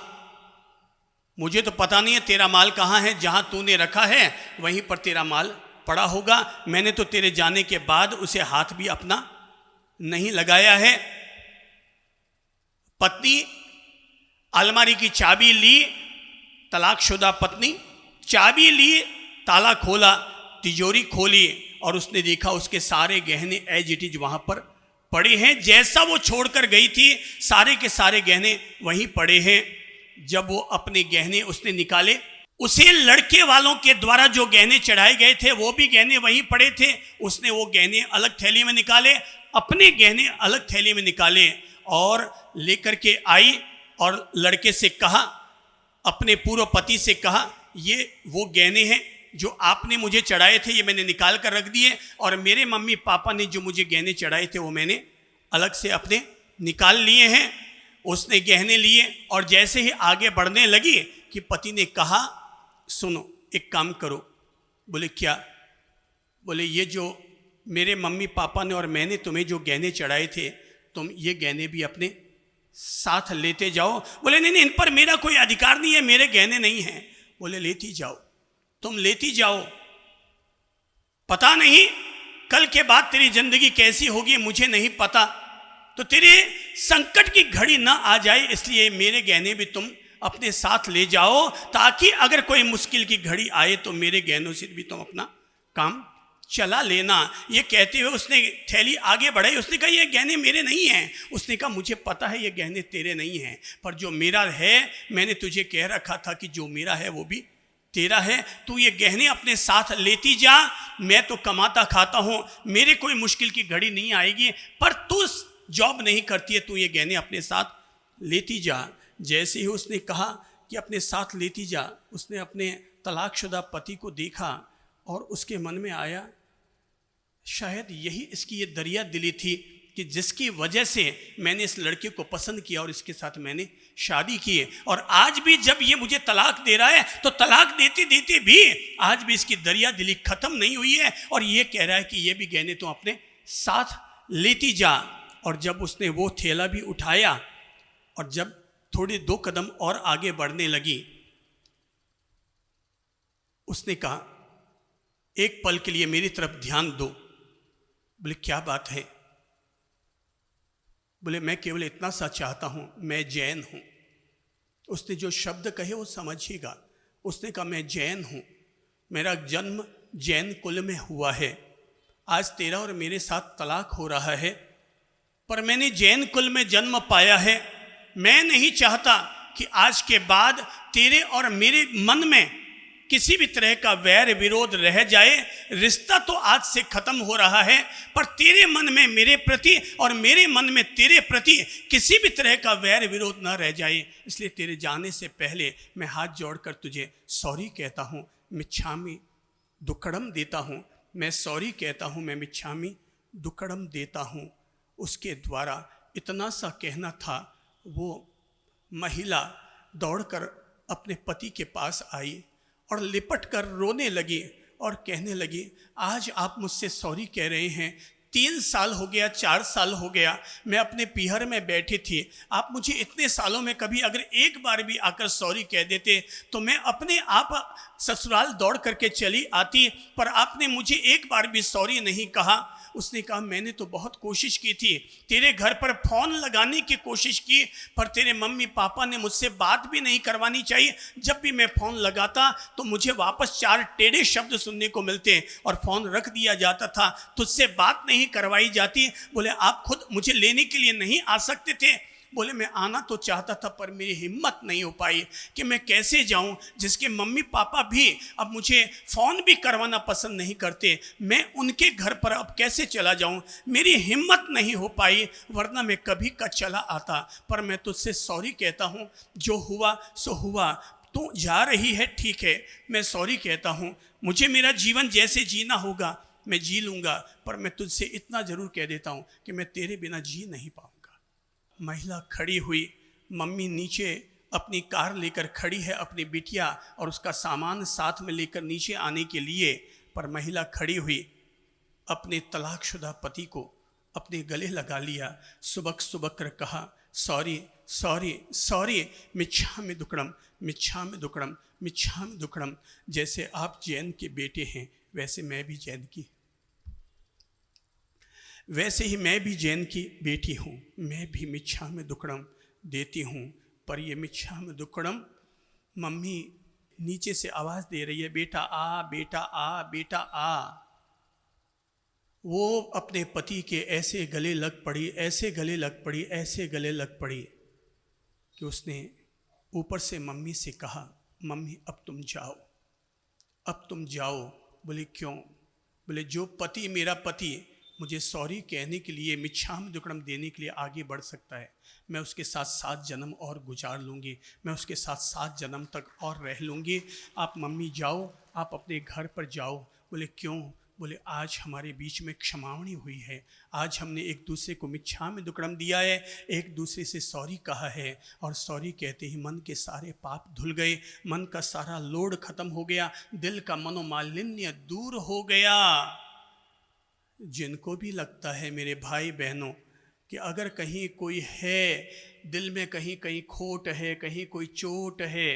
मुझे तो पता नहीं है तेरा माल कहाँ है, जहाँ तूने रखा है वहीं पर तेरा माल पड़ा होगा, मैंने तो तेरे जाने के बाद उसे हाथ भी अपना नहीं लगाया है। पत्नी अलमारी की चाबी ली, तलाकशुदा पत्नी चाबी ली, ताला खोला, तिजोरी खोली और उसने देखा उसके सारे गहने एज इट इज वहां पर पड़े हैं। जैसा वो छोड़कर गई थी सारे के सारे गहने वहीं पड़े हैं। जब वो अपने गहने उसने निकाले, उसे लड़के वालों के द्वारा जो गहने चढ़ाए गए थे वो भी गहने वहीं पड़े थे। उसने वो गहने अलग थैली में निकाले, अपने गहने अलग थैली में निकाले और लेकर के आई और लड़के से कहा, अपने पूर्व पति से कहा, ये वो गहने हैं जो आपने मुझे चढ़ाए थे, ये मैंने निकाल कर रख दिए, और मेरे मम्मी पापा ने जो मुझे गहने चढ़ाए थे वो मैंने अलग से अपने निकाल लिए हैं। उसने गहने लिए और जैसे ही आगे बढ़ने लगी कि पति ने कहा, सुनो एक काम करो। बोले क्या? बोले ये जो मेरे मम्मी पापा ने और मैंने तुम्हें जो गहने चढ़ाए थे, तुम ये गहने भी अपने साथ लेते जाओ। बोले नहीं नहीं, इन पर मेरा कोई अधिकार नहीं है, मेरे गहने नहीं हैं। बोले लेती जाओ, तुम लेती जाओ, पता नहीं कल के बाद तेरी जिंदगी कैसी होगी, मुझे नहीं पता, तो तेरे संकट की घड़ी ना आ जाए, इसलिए मेरे गहने भी तुम अपने साथ ले जाओ, ताकि अगर कोई मुश्किल की घड़ी आए तो मेरे गहनों से भी तुम अपना काम चला लेना। ये कहते हुए उसने थैली आगे बढ़ाई। उसने कहा ये गहने मेरे नहीं हैं। उसने कहा मुझे पता है ये गहने तेरे नहीं हैं, पर जो मेरा है मैंने तुझे कह रखा था कि जो मेरा है वो भी तेरा है। तू ये गहने अपने साथ लेती जा, मैं तो कमाता खाता हूँ, मेरे कोई मुश्किल की घड़ी नहीं आएगी, पर तू जॉब नहीं करती है, तू ये गहने अपने साथ लेती जा। जैसे ही उसने कहा कि अपने साथ लेती जा, उसने अपने तलाकशुदा पति को देखा और उसके मन में आया शायद यही इसकी ये दरिया दिली थी कि जिसकी वजह से मैंने इस लड़के को पसंद किया और इसके साथ मैंने शादी की है। और आज भी जब ये मुझे तलाक दे रहा है तो तलाक देते देते भी आज भी इसकी दरिया दिली खत्म नहीं हुई है, और ये कह रहा है कि ये भी गहने तो अपने साथ लेती जा। और जब उसने वो थैला भी उठाया और जब थोड़े 2 कदम और आगे बढ़ने लगी, उसने कहा एक पल के लिए मेरी तरफ ध्यान दो। बोले क्या बात है? बोले मैं केवल इतना सा चाहता हूं, मैं जैन हूं। उसने जो शब्द कहे वो समझिएगा। उसने कहा मैं जैन हूं, मेरा जन्म जैन कुल में हुआ है, आज तेरा और मेरे साथ तलाक हो रहा है, पर मैंने जैन कुल में जन्म पाया है। मैं नहीं चाहता कि आज के बाद तेरे और मेरे मन में किसी भी तरह का वैर विरोध रह जाए। रिश्ता तो आज से खत्म हो रहा है, पर तेरे मन में मेरे प्रति और मेरे मन में तेरे प्रति किसी भी तरह का वैर विरोध ना रह जाए। इसलिए तेरे जाने से पहले मैं हाथ जोड़कर तुझे सॉरी कहता हूँ, मिच्छामी दुक्कड़म देता हूँ। मैं सॉरी कहता हूँ, मैं मिच्छामी दुक्कड़म देता हूँ। उसके द्वारा इतना सा कहना था। वो महिला दौड़कर अपने पति के पास आई और लिपट कर रोने लगी और कहने लगी, आज आप मुझसे सॉरी कह रहे हैं, 3 साल हो गया, 4 साल हो गया, मैं अपने पीहर में बैठी थी। आप मुझे इतने सालों में कभी अगर एक बार भी आकर सॉरी कह देते तो मैं अपने आप ससुराल दौड़ करके चली आती, पर आपने मुझे एक बार भी सॉरी नहीं कहा। उसने कहा मैंने तो बहुत कोशिश की थी, तेरे घर पर फ़ोन लगाने की कोशिश की, पर तेरे मम्मी पापा ने मुझसे बात भी नहीं करवानी चाहिए। जब भी मैं फ़ोन लगाता तो मुझे वापस 4 टेढ़े शब्द सुनने को मिलते और फ़ोन रख दिया जाता था, तुझसे बात नहीं करवाई जाती। बोले आप खुद मुझे लेने के लिए नहीं आ सकते थे? बोले मैं आना तो चाहता था, पर मेरी हिम्मत नहीं हो पाई कि मैं कैसे जाऊं, जिसके मम्मी पापा भी अब मुझे फ़ोन भी करवाना पसंद नहीं करते, मैं उनके घर पर अब कैसे चला जाऊं? मेरी हिम्मत नहीं हो पाई, वरना मैं कभी का चला आता। पर मैं तुझसे सॉरी कहता हूं, जो हुआ सो हुआ। तू जा रही है ठीक है, मैं सॉरी कहता हूं, मुझे मेरा जीवन जैसे जीना होगा मैं जी लूँगा, पर मैं तुझसे इतना ज़रूर कह देता हूँ कि मैं तेरे बिना जी नहीं पाऊँगा। महिला खड़ी हुई, मम्मी नीचे अपनी कार लेकर खड़ी है अपनी बिटिया और उसका सामान साथ में लेकर नीचे आने के लिए, पर महिला खड़ी हुई, अपने तलाकशुदा पति को अपने गले लगा लिया, सुबक सुबक कर कहा सॉरी सॉरी सॉरी, मिच्छामि दुक्कड़म मिच्छामि दुक्कड़म मिच्छामि दुक्कड़म। जैसे आप जैन के बेटे हैं वैसे मैं भी जैन की, वैसे ही मैं भी जैन की बेटी हूँ, मैं भी मिच्छामि दुक्कड़म देती हूँ। पर ये मिच्छामि दुक्कड़म मम्मी नीचे से आवाज़ दे रही है, बेटा आ बेटा आ बेटा आ। वो अपने पति के ऐसे गले लग पड़ी, ऐसे गले लग पड़ी, ऐसे गले लग पड़ी कि उसने ऊपर से मम्मी से कहा मम्मी अब तुम जाओ, अब तुम जाओ। बोले क्यों? बोले जो पति मेरा पति मुझे सॉरी कहने के लिए मिच्छामि दुक्कड़म देने के लिए आगे बढ़ सकता है, मैं उसके साथ 7 जन्म और गुजार लूँगी, मैं उसके साथ 7 जन्म तक और रह लूँगी। आप मम्मी जाओ, आप अपने घर पर जाओ। बोले क्यों? बोले आज हमारे बीच में क्षमावणी हुई है, आज हमने एक दूसरे को मिच्छामि दुक्कडम दिया है, एक दूसरे से सॉरी कहा है, और सॉरी कहते ही मन के सारे पाप धुल गए, मन का सारा लोड खत्म हो गया, दिल का मनोमालिन्य दूर हो गया। जिनको भी लगता है मेरे भाई बहनों कि अगर कहीं कोई है, दिल में कहीं कहीं खोट है, कहीं कोई चोट है,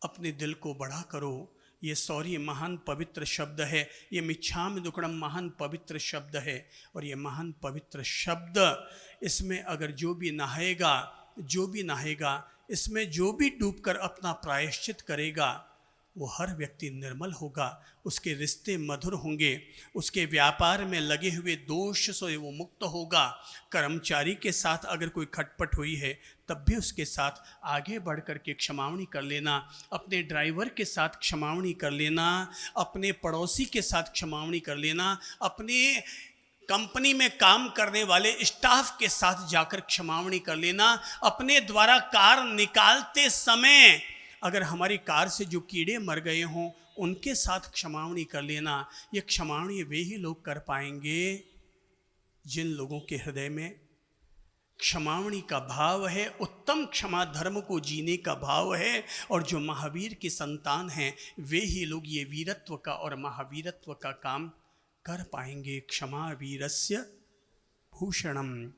अपने दिल को बड़ा करो। ये सॉरी महान पवित्र शब्द है, ये मिच्छामि दुक्कडम महान पवित्र शब्द है, और ये महान पवित्र शब्द, इसमें अगर जो भी नहाएगा, इसमें जो भी डूबकर अपना प्रायश्चित करेगा, वो हर व्यक्ति निर्मल होगा, उसके रिश्ते मधुर होंगे, उसके व्यापार में लगे हुए दोष से वो मुक्त होगा। कर्मचारी के साथ अगर कोई खटपट हुई है तब भी उसके साथ आगे बढ़ कर के क्षमावणी कर लेना, अपने ड्राइवर के साथ क्षमावणी कर लेना, अपने पड़ोसी के साथ क्षमावणी कर लेना, अपने कंपनी में काम करने वाले स्टाफ के साथ जाकर क्षमावणी कर लेना, अपने द्वारा कार निकालते समय अगर हमारी कार से जो कीड़े मर गए हों उनके साथ क्षमावणी कर लेना। ये क्षमावणी वे ही लोग कर पाएंगे जिन लोगों के हृदय में क्षमावणी का भाव है, उत्तम क्षमा धर्म को जीने का भाव है, और जो महावीर की संतान हैं वे ही लोग ये वीरत्व का और महावीरत्व का काम कर पाएंगे। क्षमा वीरस्य भूषणम।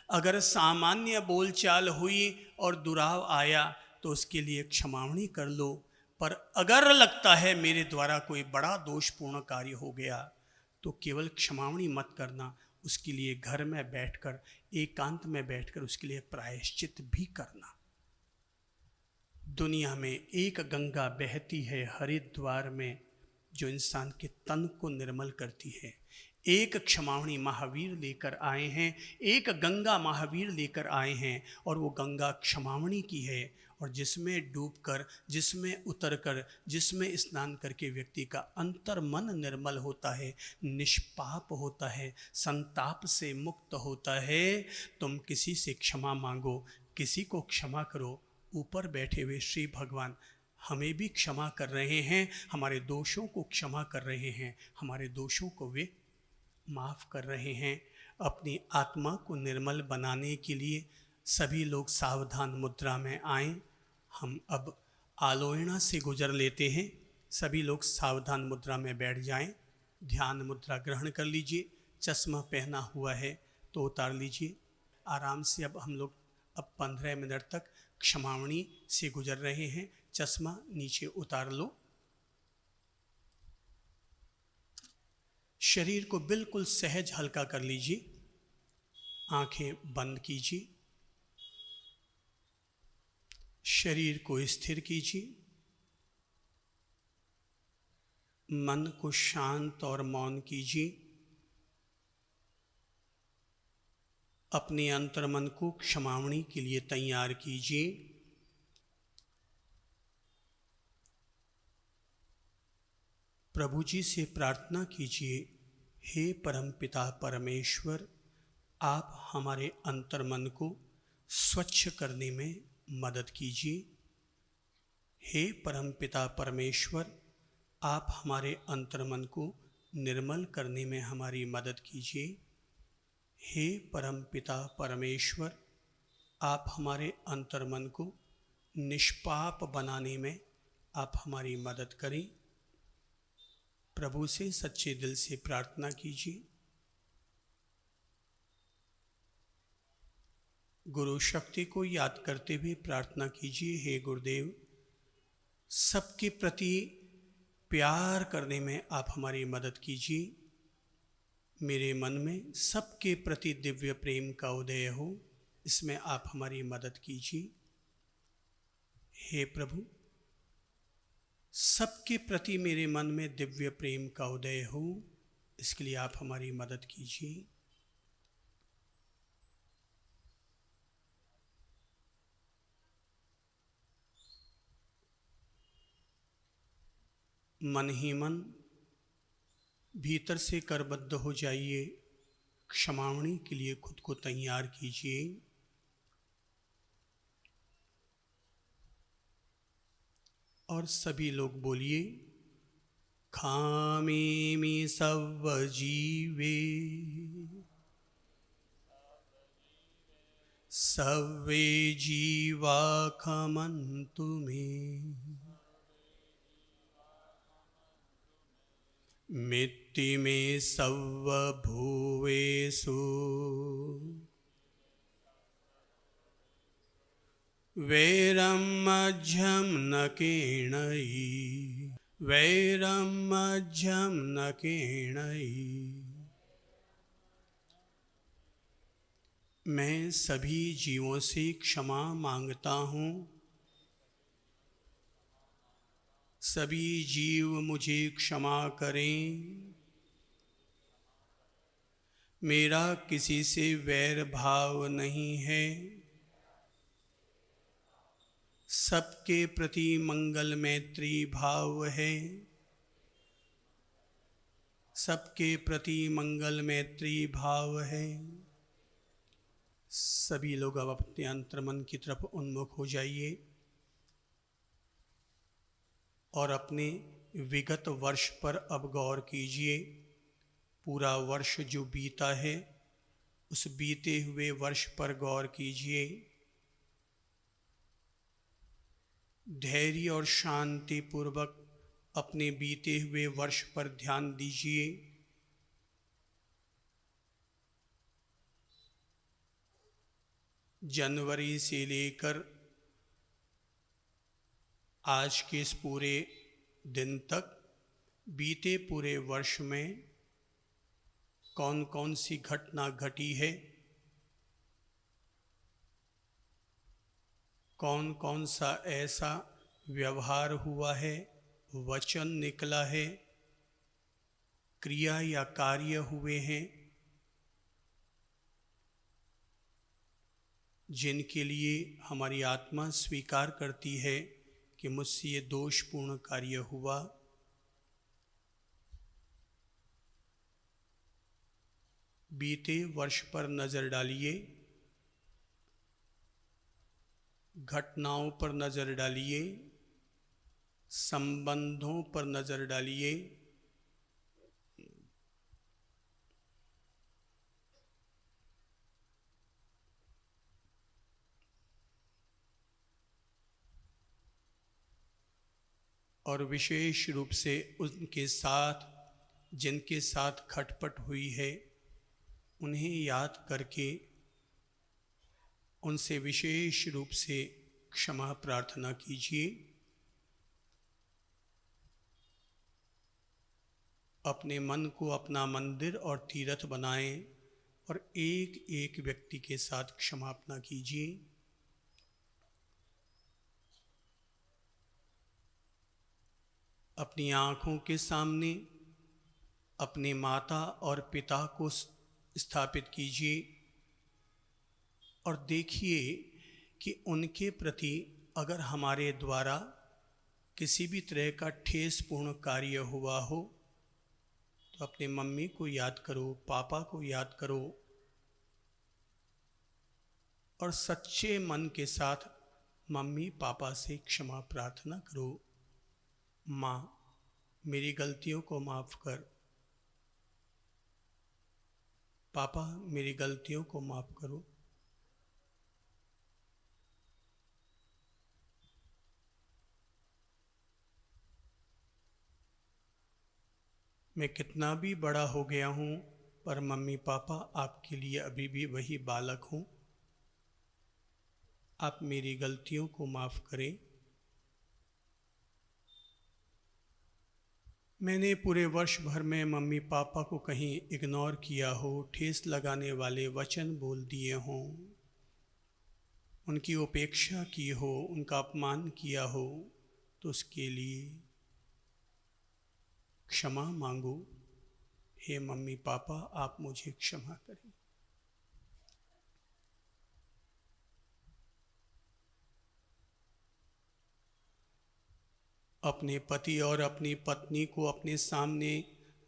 अगर सामान्य बोलचाल हुई और दुराव आया तो उसके लिए क्षमावणी कर लो, पर अगर लगता है मेरे द्वारा कोई बड़ा दोषपूर्ण कार्य हो गया तो केवल क्षमावणी मत करना, उसके लिए घर में बैठकर, एकांत में बैठकर उसके लिए प्रायश्चित भी करना। दुनिया में एक गंगा बहती है हरिद्वार में जो इंसान के तन को निर्मल करती है। एक क्षमावणी महावीर लेकर आए हैं, एक गंगा महावीर लेकर आए हैं, और वो गंगा क्षमावणी की है, और जिसमें डूबकर, जिसमें उतरकर, जिसमें स्नान करके व्यक्ति का अंतर मन निर्मल होता है, निष्पाप होता है, संताप से मुक्त होता है। तुम किसी से क्षमा मांगो, किसी को क्षमा करो। ऊपर बैठे हुए श्री भगवान हमें भी क्षमा कर रहे हैं, हमारे दोषों को क्षमा कर रहे हैं, हमारे दोषों को वे माफ़ कर रहे हैं। अपनी आत्मा को निर्मल बनाने के लिए सभी लोग सावधान मुद्रा में आएं। हम अब आलोयना से गुजर लेते हैं। सभी लोग सावधान मुद्रा में बैठ जाएं, ध्यान मुद्रा ग्रहण कर लीजिए। चश्मा पहना हुआ है तो उतार लीजिए आराम से। अब हम लोग 15 मिनट तक क्षमावणी से गुजर रहे हैं। चश्मा नीचे उतार लो। शरीर को बिल्कुल सहज हल्का कर लीजिए। आंखें बंद कीजिए। शरीर को स्थिर कीजिए। मन को शांत और मौन कीजिए। अपने अंतर्मन को क्षमावणी के लिए तैयार कीजिए। प्रभु जी से प्रार्थना कीजिए, हे परमपिता परमेश्वर, आप हमारे अंतर्मन को स्वच्छ करने में मदद कीजिए। हे परमपिता परमेश्वर, आप हमारे अंतर्मन को निर्मल करने में हमारी मदद कीजिए। हे परमपिता परमेश्वर, आप हमारे अंतर्मन को निष्पाप बनाने में आप हमारी मदद करें। प्रभु से सच्चे दिल से प्रार्थना कीजिए। गुरु शक्ति को याद करते हुए प्रार्थना कीजिए, हे गुरुदेव, सबके प्रति प्यार करने में आप हमारी मदद कीजिए। मेरे मन में सबके प्रति दिव्य प्रेम का उदय हो, इसमें आप हमारी मदद कीजिए। हे प्रभु, सबके प्रति मेरे मन में दिव्य प्रेम का उदय हो, इसके लिए आप हमारी मदद कीजिए। मन ही मन भीतर से करबद्ध हो जाइए। क्षमावणी के लिए खुद को तैयार कीजिए। और सभी लोग बोलिए, खामीमि सव्वजीवे सव्वे जीवा खमन्तु मे मित्ति मे सव्वभुवेषु वैरं मध्यं न केणयि वैरं मध्यं न केणयि। मैं सभी जीवों से क्षमा मांगता हूँ। सभी जीव मुझे क्षमा करें। मेरा किसी से वैर भाव नहीं है। सबके प्रति मंगल मैत्री भाव है। सबके प्रति मंगल मैत्री भाव है। सभी लोग अब अपने अंतर्मन की तरफ उन्मुख हो जाइए और अपने विगत वर्ष पर अब गौर कीजिए। पूरा वर्ष जो बीता है उस बीते हुए वर्ष पर गौर कीजिए। धैर्य और शांति पूर्वक अपने बीते हुए वर्ष पर ध्यान दीजिए। जनवरी से लेकर आज के इस पूरे दिन तक बीते पूरे वर्ष में कौन कौन सी घटना घटी है, कौन कौन सा ऐसा व्यवहार हुआ है, वचन निकला है, क्रिया या कार्य हुए हैं जिनके लिए हमारी आत्मा स्वीकार करती है कि मुझसे ये दोषपूर्ण कार्य हुआ। बीते वर्ष पर नजर डालिए, घटनाओं पर नजर डालिए, संबंधों पर नजर डालिए। और विशेष रूप से उनके साथ जिनके साथ खटपट हुई है उन्हें याद करके उनसे विशेष रूप से क्षमा प्रार्थना कीजिए। अपने मन को अपना मंदिर और तीर्थ बनाएं और एक एक व्यक्ति के साथ क्षमापना कीजिए। अपनी आँखों के सामने अपने माता और पिता को स्थापित कीजिए और देखिए कि उनके प्रति अगर हमारे द्वारा किसी भी तरह का ठेसपूर्ण कार्य हुआ हो तो अपने मम्मी को याद करो, पापा को याद करो और सच्चे मन के साथ मम्मी पापा से क्षमा प्रार्थना करो। माँ, मेरी गलतियों को माफ़ कर। पापा, मेरी गलतियों को माफ़ करो। मैं कितना भी बड़ा हो गया हूँ पर मम्मी पापा आपके लिए अभी भी वही बालक हूँ। आप मेरी गलतियों को माफ़ करें। मैंने पूरे वर्ष भर में मम्मी पापा को कहीं इग्नोर किया हो, ठेस लगाने वाले वचन बोल दिए हों, उनकी उपेक्षा की हो, उनका अपमान किया हो, तो उसके लिए क्षमा मांगो। हे मम्मी पापा, आप मुझे क्षमा करें। अपने पति और अपनी पत्नी को अपने सामने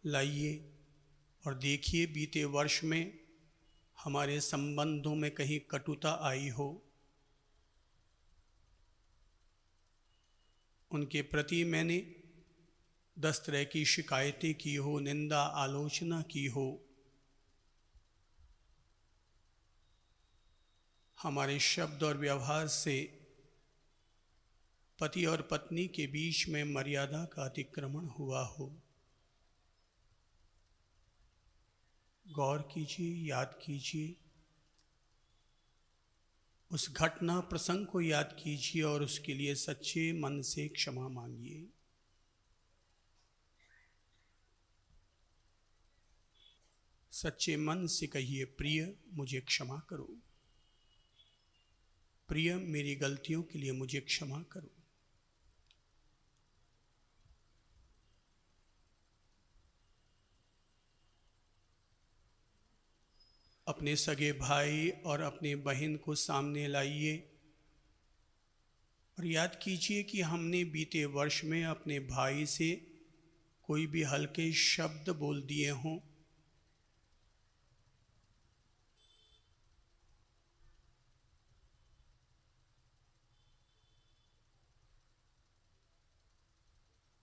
लाइए और देखिए बीते वर्ष में हमारे संबंधों में कहीं कटुता आई हो, उनके प्रति मैंने 10 तरह की शिकायतें की हो, निंदा आलोचना की हो, हमारे शब्द और व्यवहार से पति और पत्नी के बीच में मर्यादा का अतिक्रमण हुआ हो, गौर कीजिए, याद कीजिए, उस घटना प्रसंग को याद कीजिए और उसके लिए सच्चे मन से क्षमा मांगिए। सच्चे मन से कहिए, प्रिय मुझे क्षमा करो, प्रिय मेरी गलतियों के लिए मुझे क्षमा करो। अपने सगे भाई और अपने बहन को सामने लाइए और याद कीजिए कि हमने बीते वर्ष में अपने भाई से कोई भी हल्के शब्द बोल दिए हों,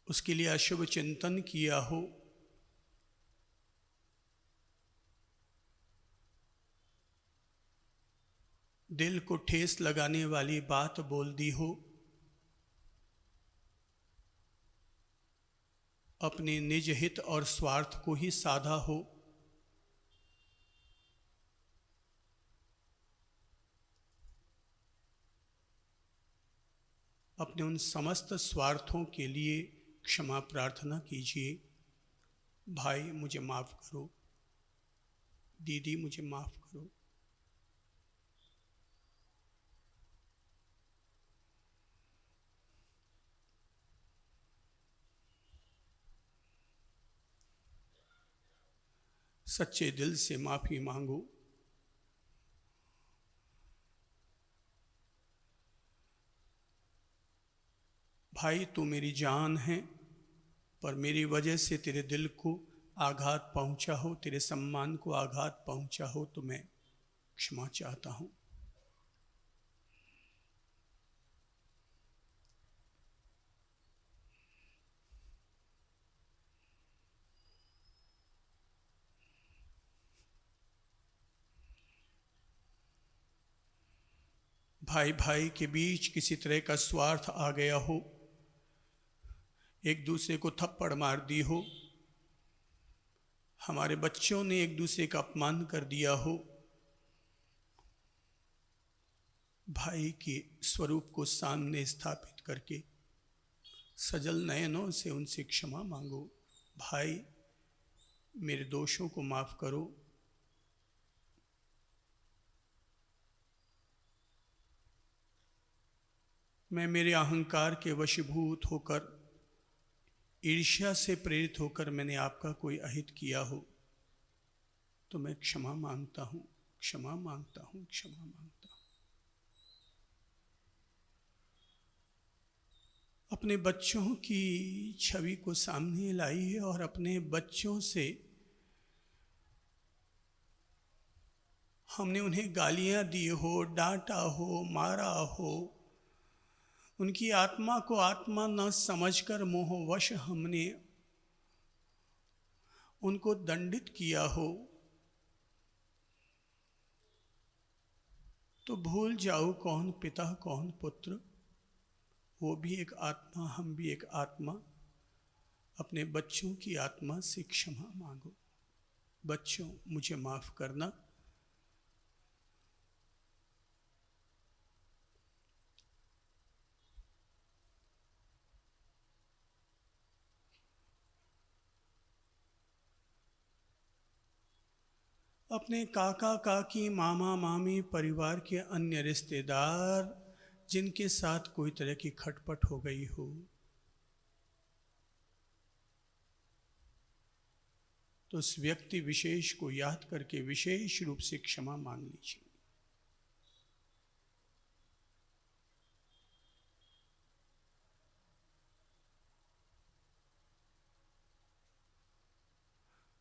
उसके लिए अशुभ चिंतन किया हो, दिल को ठेस लगाने वाली बात बोल दी हो, अपने निज हित और स्वार्थ को ही साधा हो, अपने उन समस्त स्वार्थों के लिए क्षमा प्रार्थना कीजिए। भाई मुझे माफ़ करो, दीदी मुझे माफ़ करो। सच्चे दिल से माफ़ी मांगो। भाई तू मेरी जान है, पर मेरी वजह से तेरे दिल को आघात पहुंचा हो, तेरे सम्मान को आघात पहुंचा हो तो मैं क्षमा चाहता हूं। भाई भाई के बीच किसी तरह का स्वार्थ आ गया हो, एक दूसरे को थप्पड़ मार दी हो, हमारे बच्चों ने एक दूसरे का अपमान कर दिया हो, भाई के स्वरूप को सामने स्थापित करके सजल नयनों से उनसे क्षमा मांगो। भाई मेरे दोषों को माफ करो, मैं मेरे अहंकार के वशीभूत होकर, ईर्ष्या से प्रेरित होकर मैंने आपका कोई अहित किया हो तो मैं क्षमा मांगता हूँ, क्षमा मांगता हूँ, क्षमा मांगता हूँ। अपने बच्चों की छवि को सामने लाइए और अपने बच्चों से हमने उन्हें गालियाँ दी हो, डांटा हो, मारा हो, उनकी आत्मा को आत्मा न समझकर मोहवश हमने उनको दंडित किया हो, तो भूल जाओ कौन पिता कौन पुत्र, वो भी एक आत्मा, हम भी एक आत्मा। अपने बच्चों की आत्मा से क्षमा मांगो। बच्चों मुझे माफ करना, अपने काका काकी, मामा मामी, परिवार के अन्य रिश्तेदार जिनके साथ कोई तरह की खटपट हो गई हो, तो उस व्यक्ति विशेष को याद करके विशेष रूप से क्षमा मांग लीजिए।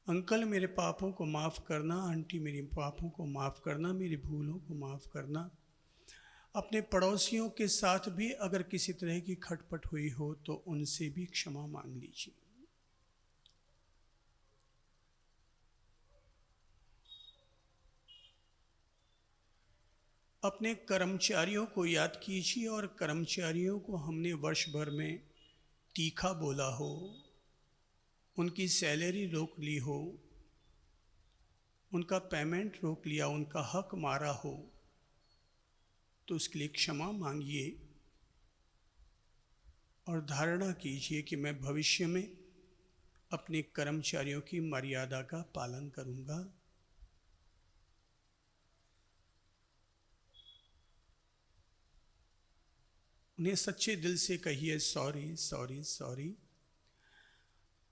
अंकल मेरे पापों को माफ़ करना, आंटी मेरे पापों को माफ़ करना, मेरी भूलों को माफ़ करना। अपने पड़ोसियों के साथ भी अगर किसी तरह की खटपट हुई हो तो उनसे भी क्षमा मांग लीजिए। अपने कर्मचारियों को याद कीजिए और कर्मचारियों को हमने वर्ष भर में तीखा बोला हो, उनकी सैलरी रोक ली हो, उनका पेमेंट रोक लिया, उनका हक मारा हो, तो उसके लिए क्षमा मांगिए और धारणा कीजिए कि मैं भविष्य में अपने कर्मचारियों की मर्यादा का पालन करूंगा। उन्हें सच्चे दिल से कहिए सॉरी सॉरी सॉरी।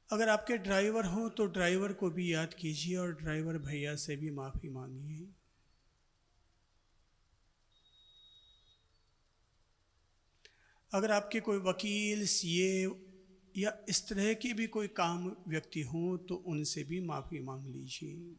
अगर आपके ड्राइवर हो तो ड्राइवर को भी याद कीजिए और ड्राइवर भैया से भी माफ़ी मांगिए। अगर आपके कोई वकील, सीए या इस तरह के भी कोई काम व्यक्ति हों तो उनसे भी माफ़ी मांग लीजिए।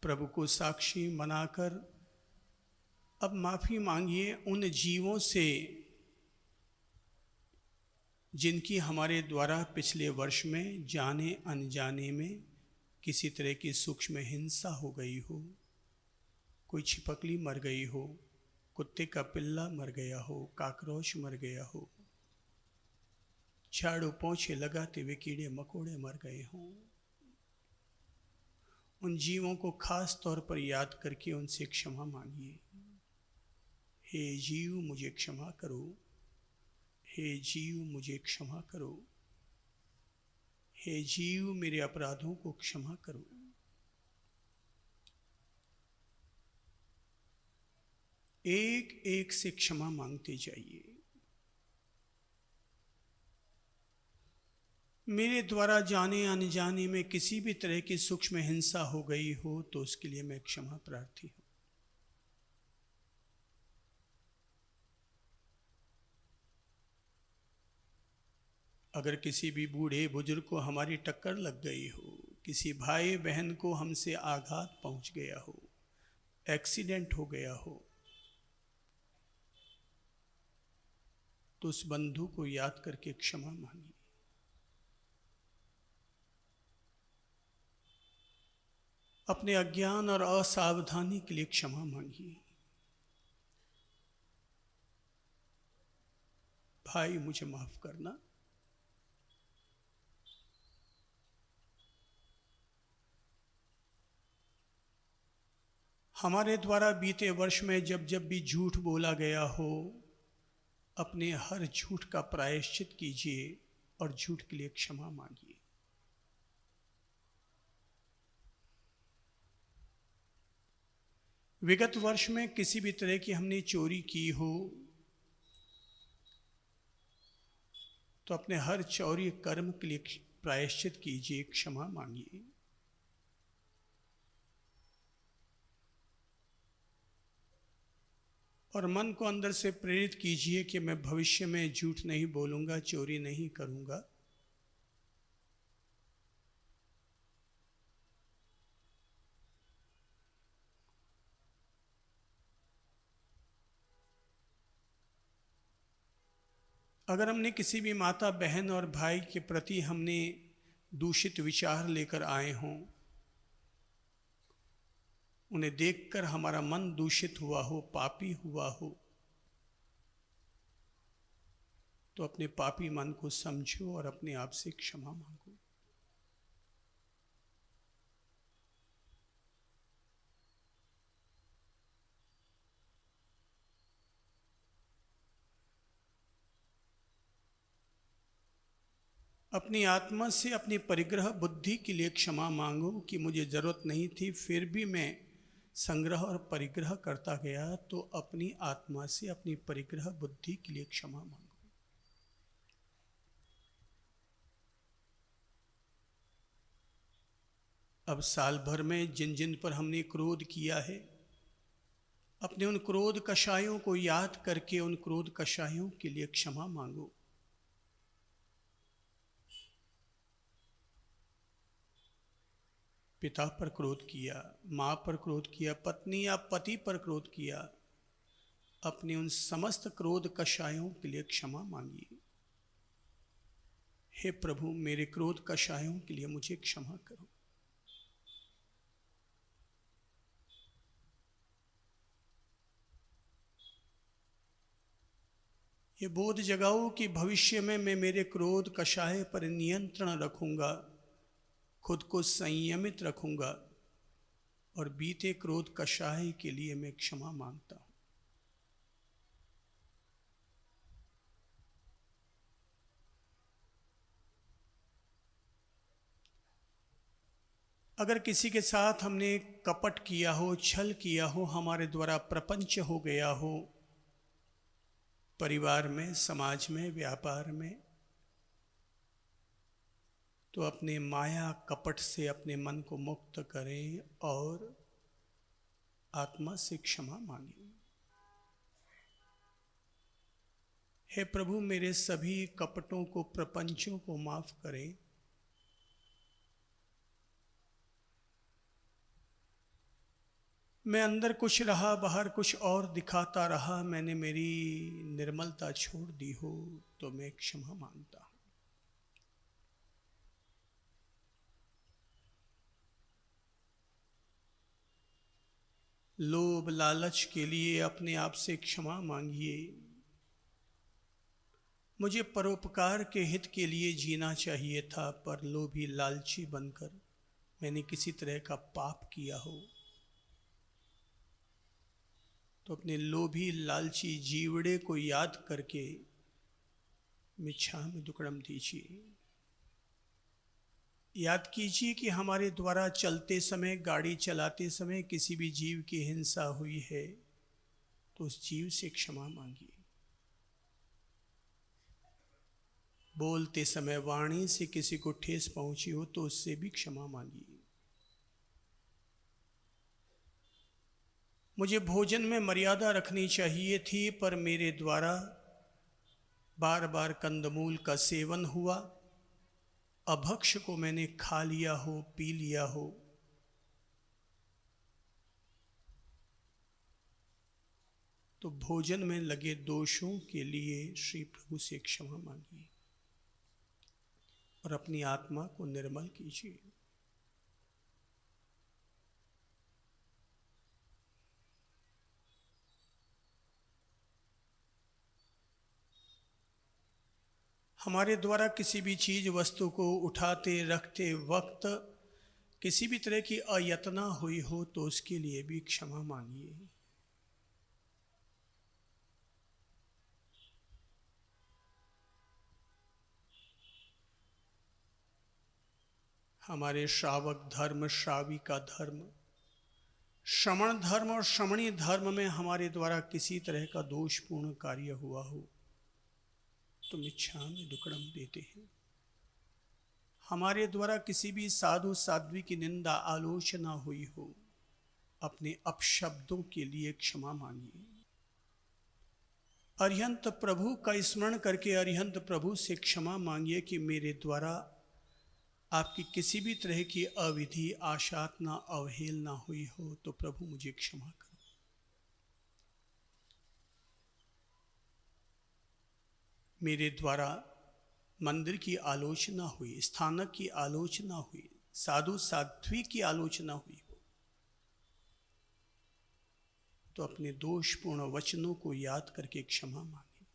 प्रभु को साक्षी मनाकर अब माफ़ी मांगिए उन जीवों से जिनकी हमारे द्वारा पिछले वर्ष में जाने अनजाने में किसी तरह की सूक्ष्म हिंसा हो गई हो। कोई छिपकली मर गई हो, कुत्ते का पिल्ला मर गया हो, काकरोच मर गया हो, झाड़ू पोंछे लगाते हुए कीड़े मकोड़े मर गए हों। उन जीवों को खास तौर पर याद करके उनसे क्षमा मांगिए। हे जीव मुझे क्षमा करो, हे जीव मुझे क्षमा करो, हे जीव मेरे अपराधों को क्षमा करो। एक एक से क्षमा मांगते जाइए। मेरे द्वारा जाने अनजाने में किसी भी तरह की सूक्ष्म हिंसा हो गई हो तो उसके लिए मैं क्षमा प्रार्थी हूं। अगर किसी भी बूढ़े बुजुर्ग को हमारी टक्कर लग गई हो, किसी भाई बहन को हमसे आघात पहुंच गया हो, एक्सीडेंट हो गया हो, तो उस बंधु को याद करके क्षमा मांगिए। अपने अज्ञान और असावधानी के लिए क्षमा मांगिए। भाई मुझे माफ करना। हमारे द्वारा बीते वर्ष में जब जब भी झूठ बोला गया हो, अपने हर झूठ का प्रायश्चित कीजिए और झूठ के लिए क्षमा मांगिए। विगत वर्ष में किसी भी तरह की हमने चोरी की हो तो अपने हर चौरी कर्म के लिए प्रायश्चित कीजिए, क्षमा मांगिए। और मन को अंदर से प्रेरित कीजिए कि मैं भविष्य में झूठ नहीं बोलूंगा, चोरी नहीं करूंगा। अगर हमने किसी भी माता बहन और भाई के प्रति हमने दूषित विचार लेकर आए हों, उन्हें देखकर हमारा मन दूषित हुआ हो, पापी हुआ हो, तो अपने पापी मन को समझो और अपने आप से क्षमा मांगो। अपनी आत्मा से अपनी परिग्रह बुद्धि के लिए क्षमा मांगो कि मुझे जरूरत नहीं थी फिर भी मैं संग्रह और परिग्रह करता गया, तो अपनी आत्मा से अपनी परिग्रह बुद्धि के लिए क्षमा मांगो। अब साल भर में जिन जिन पर हमने क्रोध किया है, अपने उन क्रोध कषायों को याद करके उन क्रोध कषायों के लिए क्षमा मांगो। पिता पर क्रोध किया, माँ पर क्रोध किया, पत्नी या पति पर क्रोध किया, अपने उन समस्त क्रोध कषायों के लिए क्षमा मांगिए। हे प्रभु, मेरे क्रोध कषायों के लिए मुझे क्षमा करो। ये बोध जगाओ कि भविष्य में मैं मेरे क्रोध कषाय पर नियंत्रण रखूंगा, खुद को संयमित रखूंगा और बीते क्रोध कषाय के लिए मैं क्षमा मांगता हूं। अगर किसी के साथ हमने कपट किया हो, छल किया हो, हमारे द्वारा प्रपंच हो गया हो, परिवार में, समाज में, व्यापार में, तो अपने माया कपट से अपने मन को मुक्त करें और आत्मा से क्षमा मांगें। हे प्रभु, मेरे सभी कपटों को, प्रपंचों को माफ करें। मैं अंदर कुछ रहा, बाहर कुछ और दिखाता रहा, मैंने मेरी निर्मलता छोड़ दी हो तो मैं क्षमा मांगता हूं। लोभ लालच के लिए अपने आप से क्षमा मांगिए। मुझे परोपकार के हित के लिए जीना चाहिए था, पर लोभी लालची बनकर मैंने किसी तरह का पाप किया हो तो अपने लोभी लालची जीवड़े को याद करके मिच्छामि दुक्कडम दीजिए। याद कीजिए कि हमारे द्वारा चलते समय, गाड़ी चलाते समय किसी भी जीव की हिंसा हुई है तो उस जीव से क्षमा मांगिए। बोलते समय वाणी से किसी को ठेस पहुंची हो तो उससे भी क्षमा मांगिए। मुझे भोजन में मर्यादा रखनी चाहिए थी, पर मेरे द्वारा बार बार कंदमूल का सेवन हुआ, अभक्ष को मैंने खा लिया हो, पी लिया हो, तो भोजन में लगे दोषों के लिए श्री प्रभु से क्षमा मांगिए और अपनी आत्मा को निर्मल कीजिए। हमारे द्वारा किसी भी चीज वस्तु को उठाते रखते वक्त किसी भी तरह की अयतना हुई हो तो उसके लिए भी क्षमा मांगिए। हमारे श्रावक धर्म, श्राविका धर्म, श्रमण धर्म और श्रमणी धर्म में हमारे द्वारा किसी तरह का दोषपूर्ण कार्य हुआ हो तो मिच्छामि दुक्कडम देते हैं। हमारे द्वारा किसी भी साधु साध्वी की निंदा, आलोचना हुई हो, अपने अपशब्दों के लिए क्षमा मांगिए। अरिहंत प्रभु का स्मरण करके अरिहंत प्रभु से क्षमा मांगिए कि मेरे द्वारा आपकी किसी भी तरह की अविधि, आशातना, अवहेलना हुई हो तो प्रभु मुझे क्षमा करो। मेरे द्वारा मंदिर की आलोचना हुई, स्थानक की आलोचना हुई, साधु साध्वी की आलोचना हुई हो तो अपने दोषपूर्ण वचनों को याद करके क्षमा मांगे।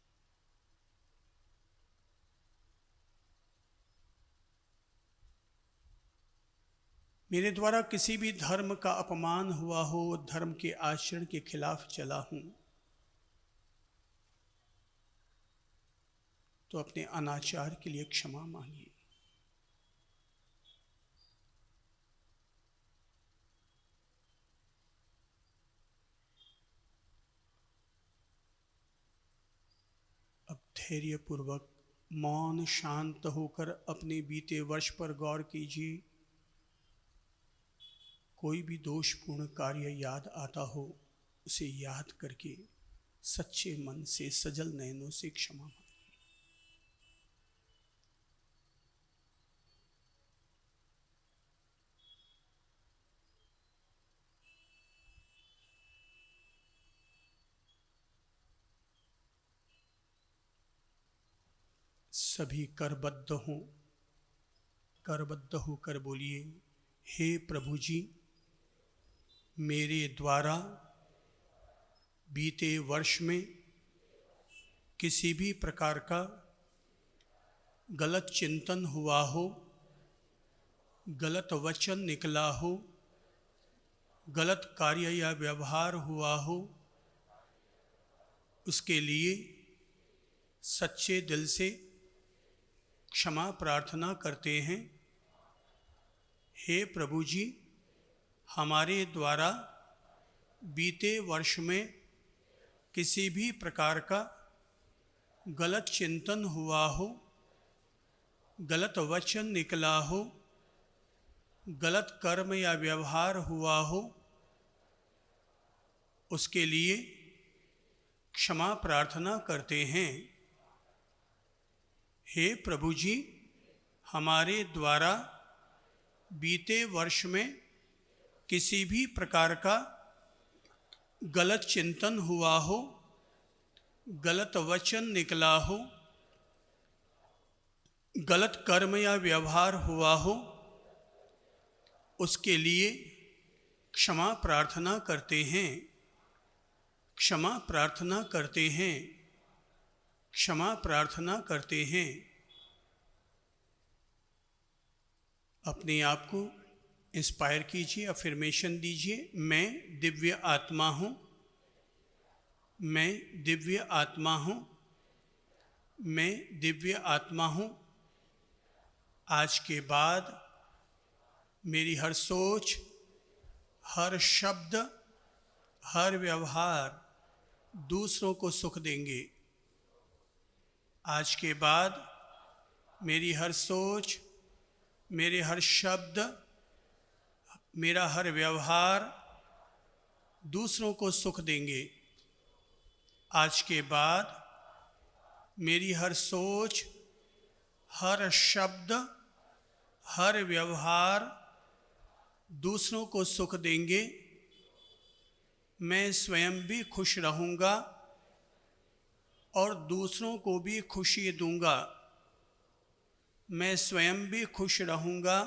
मेरे द्वारा किसी भी धर्म का अपमान हुआ हो, धर्म के आचरण के खिलाफ चला हूं तो अपने अनाचार के लिए क्षमा मांगिए। अब धैर्यपूर्वक मौन शांत होकर अपने बीते वर्ष पर गौर कीजिए। कोई भी दोषपूर्ण कार्य याद आता हो उसे याद करके सच्चे मन से, सजल नयनों से क्षमा मांगिए। सभी करबद्ध हों। करबद्ध होकर बोलिए, हे प्रभु जी, मेरे द्वारा बीते वर्ष में किसी भी प्रकार का गलत चिंतन हुआ हो, गलत वचन निकला हो, गलत कार्य या व्यवहार हुआ हो, उसके लिए सच्चे दिल से क्षमा प्रार्थना करते हैं। हे प्रभु जी, हमारे द्वारा बीते वर्ष में किसी भी प्रकार का गलत चिंतन हुआ हो, गलत वचन निकला हो, गलत कर्म या व्यवहार हुआ हो, उसके लिए क्षमा प्रार्थना करते हैं। हे प्रभु जी, हमारे द्वारा बीते वर्ष में किसी भी प्रकार का गलत चिंतन हुआ हो, गलत वचन निकला हो, गलत कर्म या व्यवहार हुआ हो, उसके लिए क्षमा प्रार्थना करते हैं। क्षमा प्रार्थना करते हैं। क्षमा प्रार्थना करते हैं। अपने आप को इंस्पायर कीजिए, अफर्मेशन दीजिए, मैं दिव्य आत्मा हूँ। मैं दिव्य आत्मा हूँ। मैं दिव्य आत्मा हूँ। आज के बाद मेरी हर सोच, हर शब्द, हर व्यवहार दूसरों को सुख देंगे। आज के बाद मेरी हर सोच, मेरे हर शब्द, मेरा हर व्यवहार दूसरों को सुख देंगे। आज के बाद मेरी हर सोच, हर शब्द, हर व्यवहार दूसरों को सुख देंगे। मैं स्वयं भी खुश रहूँगा और दूसरों को भी खुशी दूंगा। मैं स्वयं भी खुश रहूँगा,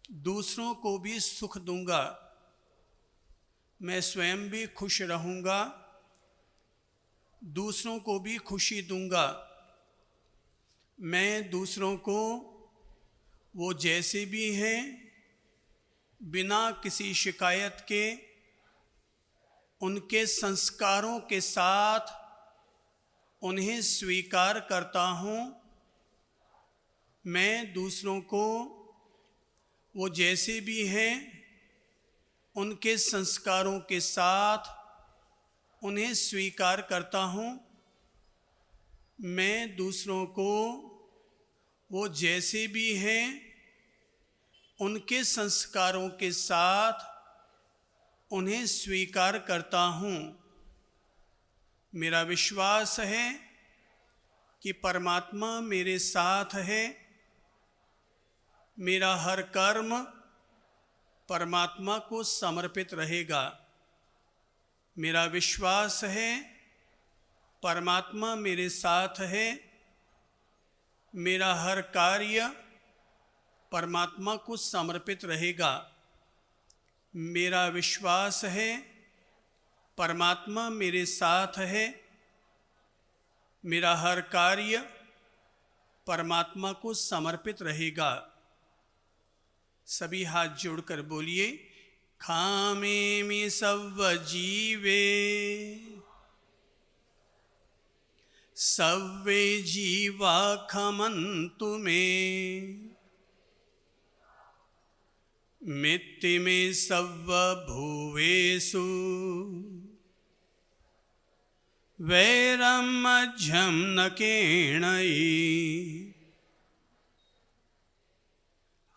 दूसरों को भी सुख दूंगा। मैं स्वयं भी खुश रहूँगा, दूसरों को भी खुशी दूंगा। मैं दूसरों को वो जैसे भी हैं, बिना किसी शिकायत के, उनके संस्कारों के साथ उन्हें स्वीकार करता हूँ। मैं दूसरों को वो जैसे भी हैं, उनके संस्कारों के साथ उन्हें स्वीकार करता हूँ। मैं दूसरों को वो जैसे भी हैं, उनके संस्कारों के साथ उन्हें स्वीकार करता हूँ। मेरा विश्वास है कि परमात्मा मेरे साथ है। मेरा हर कर्म परमात्मा को समर्पित रहेगा। मेरा विश्वास है परमात्मा मेरे साथ है। मेरा हर कार्य परमात्मा को समर्पित रहेगा। मेरा विश्वास है परमात्मा मेरे साथ है। मेरा हर कार्य परमात्मा को समर्पित रहेगा। सभी हाथ जोड़कर बोलिए, खामेमि सव्व जीवे सव्वे जीवा खमन्तु मे मित्तिमे सव्व भुवेषु वैरं मध्यं न केणयि।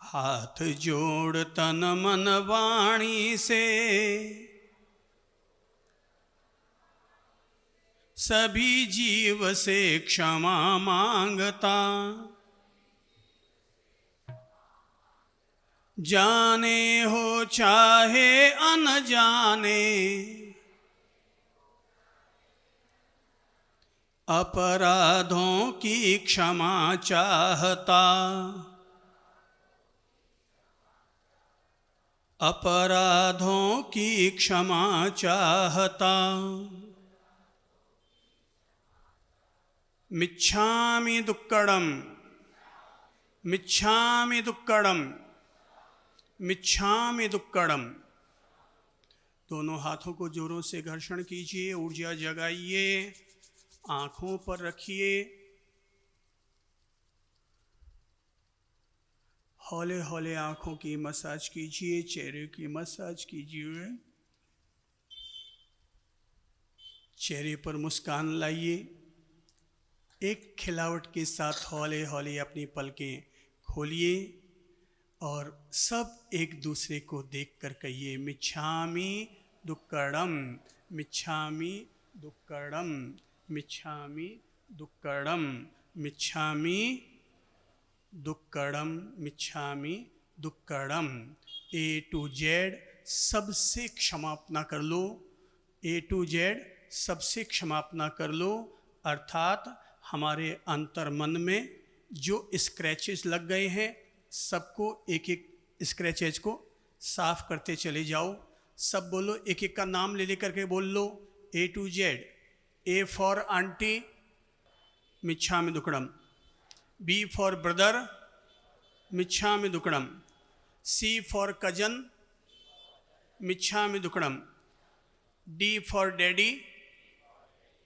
हाथ जोड़ तन मन वाणी से सभी जीव से क्षमा मांगता। जाने हो चाहे अनजाने अपराधों की क्षमा चाहता, अपराधों की क्षमा चाहता। मिच्छामि दुक्कडम, मिच्छामि दुक्कडम, मिच्छामि दुक्कडम। दोनों हाथों को जोरों से घर्षण कीजिए, ऊर्जा जगाइए, आंखों पर रखिए, हौले हौले आंखों की मसाज कीजिए, चेहरे की मसाज कीजिए, चेहरे पर मुस्कान लाइए। एक खिलावट के साथ हौले हौले अपनी पलकें खोलिए और सब एक दूसरे को देखकर कहिए मिच्छामि दुक्कडम, मिच्छामि दुक्कडम, मिच्छामि दुक्कडम, मिच्छामि दुक्कडम, मिच्छामि दुक्कडम। A to Z सबसे क्षमापना कर लो, A to Z सबसे क्षमापना कर लो। अर्थात हमारे अंतर मन में जो स्क्रैचेस लग गए हैं सबको एक एक स्क्रैचेज को साफ करते चले जाओ। सब बोलो, एक एक का नाम ले लेकर के बोल लो। A to Z। A for aunty, मिच्छामि दुक्कडम। B फॉर ब्रदर, मिच्छामि दुक्कडम। C फॉर कजन, मिच्छामि दुक्कडम। D फॉर डैडी,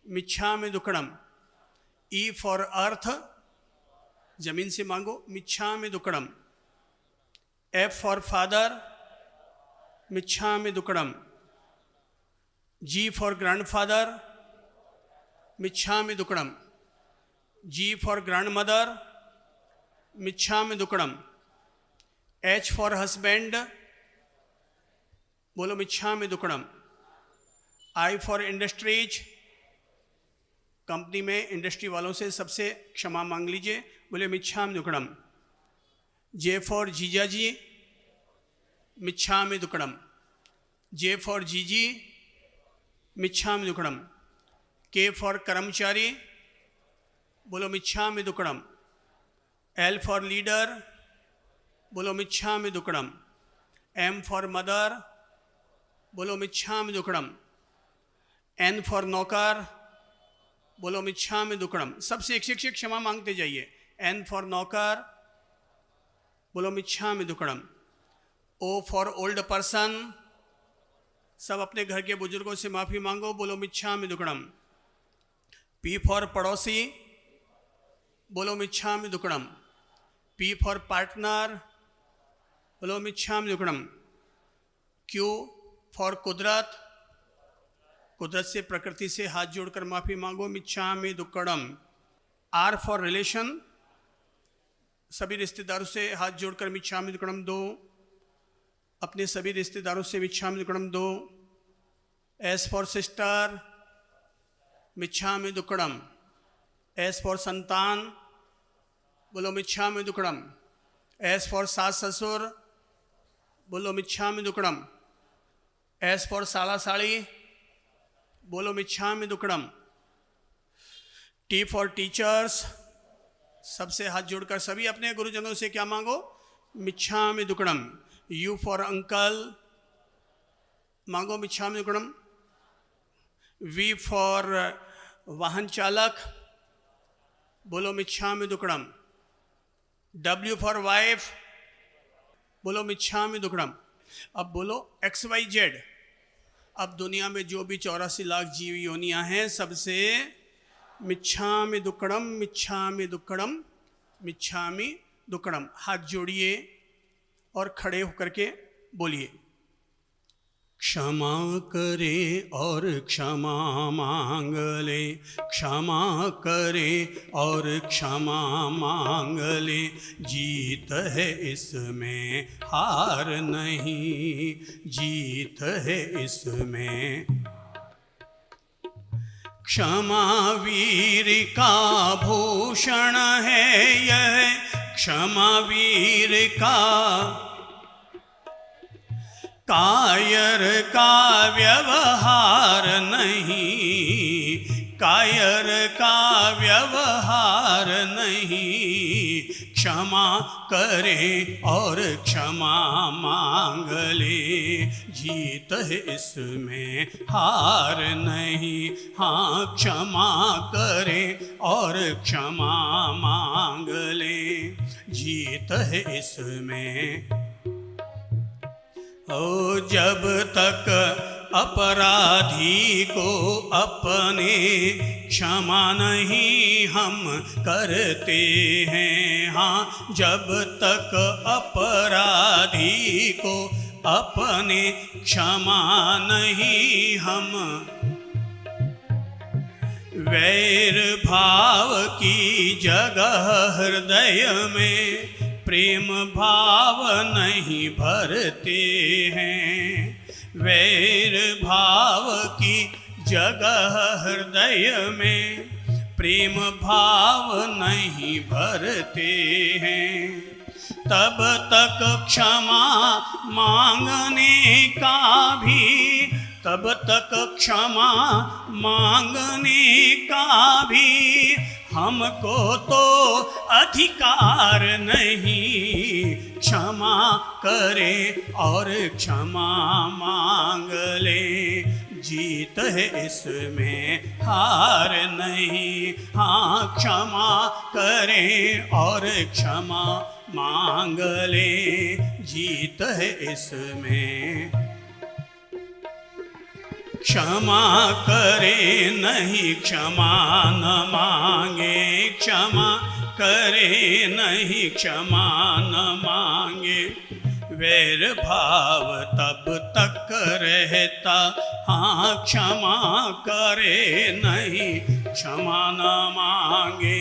मिच्छामि दुक्कडम। E फॉर अर्थ, जमीन से मांगो, मिच्छामि दुक्कडम। F फॉर फादर, मिच्छामि दुक्कडम। G फॉर ग्रैंडफादर, मिच्छामि दुक्कडम। G फॉर ग्रैंडमदर, मिच्छामि दुक्कडम। H फॉर हस्बैंड, बोलो मिच्छामि दुक्कडम। I फॉर इंडस्ट्रीज, कंपनी में इंडस्ट्री वालों से सबसे क्षमा मांग लीजिए, बोले मिच्छामि दुक्कडम। J फॉर जीजाजी, मिच्छामि दुक्कडम। J फॉर जीजी, मिच्छामि दुक्कडम। K फॉर कर्मचारी, बोलो मिच्छामि दुक्कडम। L फॉर लीडर, बोलो मिच्छामि दुक्कडम। M फॉर मदर, बोलो मिच्छामि दुक्कडम। N फॉर नौकर, बोलो मिच्छामि दुक्कडम। सबसे एक एक क्षमा मांगते जाइए। N फॉर नौकर, बोलो मिच्छामि दुक्कडम। O फॉर ओल्ड पर्सन, सब अपने घर के बुजुर्गों से माफ़ी मांगो, बोलो मिच्छामि दुक्कडम। P फॉर पड़ोसी, बोलो मिच्छामि दुक्कडम। P फॉर पार्टनर, बोलो मिच्छामि दुक्कडम। Q फॉर कुदरत, कुदरत से, प्रकृति से हाथ जोड़कर माफ़ी मांगो, मिच्छामि दुक्कडम। R फॉर रिलेशन, सभी रिश्तेदारों से हाथ जोड़कर मिच्छामि दुक्कडम दो, अपने सभी रिश्तेदारों से मिच्छामि दुक्कडम दो। S फॉर सिस्टर, मिच्छामि दुक्कडम। S फॉर संतान, बोलो मिच्छामि दुक्कडम। S फॉर सास ससुर, बोलो मिच्छामि दुक्कडम। S फॉर साला साड़ी, बोलो मिच्छामि दुक्कडम। T फॉर टीचर्स, सबसे हाथ जोड़कर सभी अपने गुरुजनों से क्या मांगो, मिच्छामि दुक्कडम। U फॉर अंकल, मांगो मिच्छामि दुक्कडम। V फॉर वाहन चालक, बोलो मिच्छामि दुक्कडम। W फॉर वाइफ, बोलो मिच्छामि दुक्कडम। अब बोलो XYZ। अब दुनिया में जो भी 84 लाख जीव योनियां हैं सबसे मिच्छामि दुक्कडम, मिच्छामि दुक्कडम, मिच्छामि दुक्कडम। हाथ जोड़िए और खड़े होकर के बोलिए, क्षमा करे और क्षमा मांग ले, क्षमा करे और क्षमा मांग ले, जीत है इसमें हार नहीं, जीत है इसमें। क्षमा वीर का भूषण है यह, क्षमा वीर का, कायर का व्यवहार नहीं, कायर का व्यवहार नहीं, क्षमा करे और क्षमा मांग ले, जीत है इसमें हार नहीं। हाँ, क्षमा करे और क्षमा मांग ले, जीत है इसमें। ओ जब तक अपराधी को अपने क्षमा नहीं हम करते हैं, हाँ, जब तक अपराधी को अपने क्षमा नहीं हम, वैर भाव की जगह हृदय में प्रेम भाव नहीं भरते हैं, वैर भाव की जगह हृदय में प्रेम भाव नहीं भरते हैं। तब तक क्षमा मांगने का भी, तब तक क्षमा मांगने का भी हमको तो अधिकार नहीं। क्षमा करे और क्षमा मांग ले, जीत है इसमें हार नहीं। हाँ, क्षमा करे और क्षमा मांग ले, जीत है इसमें। क्षमा करे नहीं क्षमा न मांगे, क्षमा करे नहीं क्षमा न मांगे, वैर भाव तब तक रहता। हाँ, क्षमा करे नहीं क्षमा न मांगे,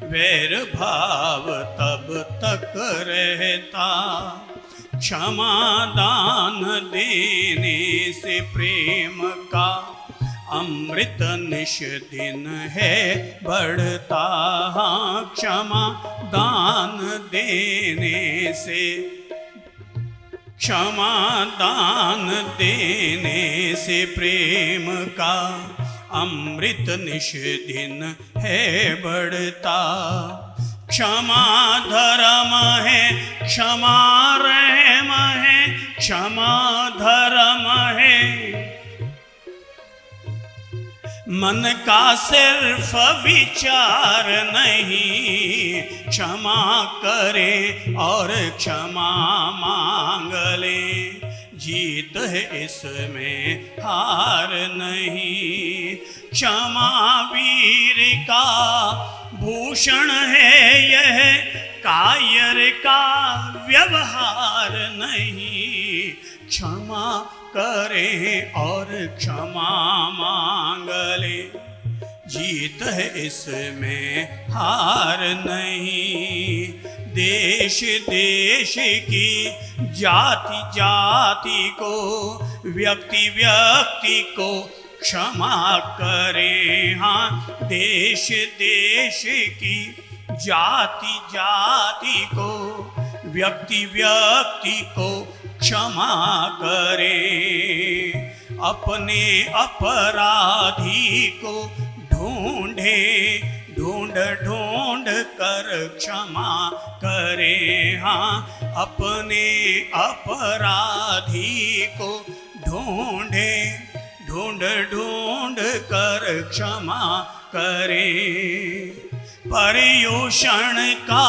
वैर भाव तब तक रहता। क्षमा दान देने से प्रेम का अमृत निश दिन है बढ़ता। हाँ, क्षमा दान देने से, क्षमा दान देने से प्रेम का अमृत निश दिन है बढ़ता। क्षमा धर्म है, क्षमा रहम है, क्षमा धर्म है, मन का सिर्फ विचार नहीं। क्षमा करे और क्षमा मांग ले, जीत है इसमें हार नहीं। क्षमा वीर का भूषण है, यह कायर का व्यवहार नहीं। क्षमा करे और क्षमा मांग ले, जीत है इसमें हार नहीं। देश देश की, जाति जाति को, व्यक्ति व्यक्ति को क्षमा करे। हाँ, देश देश की, जाति जाति को, व्यक्ति व्यक्ति को क्षमा करे। अपने अपराधी को ढूंढे, ढूंढ ढूंढ कर क्षमा करे। हाँ, अपने अपराधी को ढूंढे, ढूंढ ढूंढ कर क्षमा करे। पर्युषण का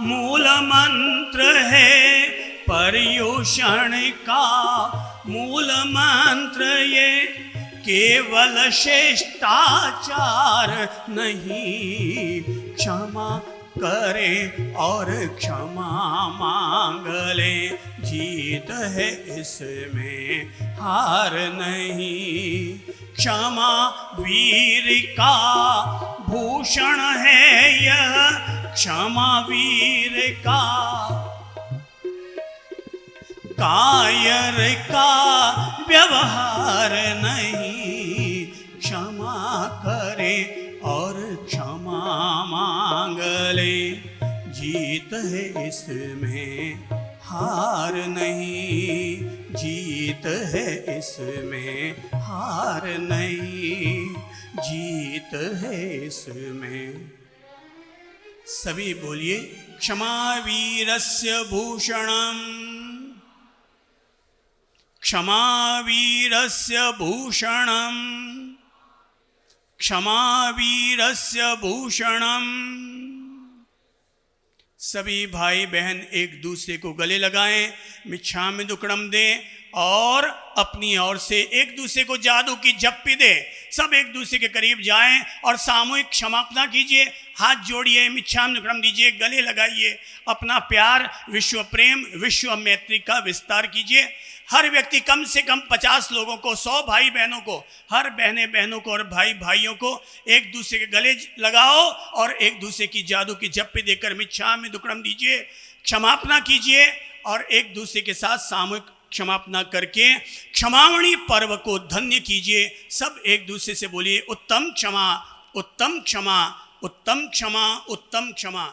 मूल मंत्र है, पर्युषण का मूल मंत्र ये केवल शिष्टाचार नहीं। क्षमा करे और क्षमा मांग ले, जीत है इसमें हार नहीं। क्षमा वीर का भूषण है, यह क्षमा वीर का, कायर का व्यवहार नहीं। क्षमा करे और क्षमा मांग ले, जीत है इसमें हार नहीं। जीत है इसमें हार नहीं। जीत है इसमें। सभी बोलिए, क्षमा वीरस्य भूषणम, क्षमा वीरस्य भूषणम, क्षमा वीरस्य भूषणम। सभी भाई बहन एक दूसरे को गले लगाएं, मिच्छामि दुक्कडम दें और अपनी ओर से एक दूसरे को जादू की झप्पी दे। सब एक दूसरे के करीब जाएं और सामूहिक क्षमापना कीजिए, हाथ जोड़िए, मिच्छामि दुक्कडम दीजिए, गले लगाइए। अपना प्यार, विश्व प्रेम, विश्व मैत्री का विस्तार कीजिए। हर व्यक्ति कम से कम 50 लोगों को, 100 भाई बहनों को, हर बहनें बहनों को और भाई भाइयों को एक दूसरे के गले लगाओ और एक दूसरे की जादू की झप्पी देकर मिच्छामि दुक्कडम दीजिए, क्षमापना कीजिए और एक दूसरे के साथ सामूहिक क्षमापना करके क्षमावणी पर्व को धन्य कीजिए। सब एक दूसरे से बोलिए, उत्तम क्षमा, उत्तम क्षमा, उत्तम क्षमा, उत्तम क्षमा।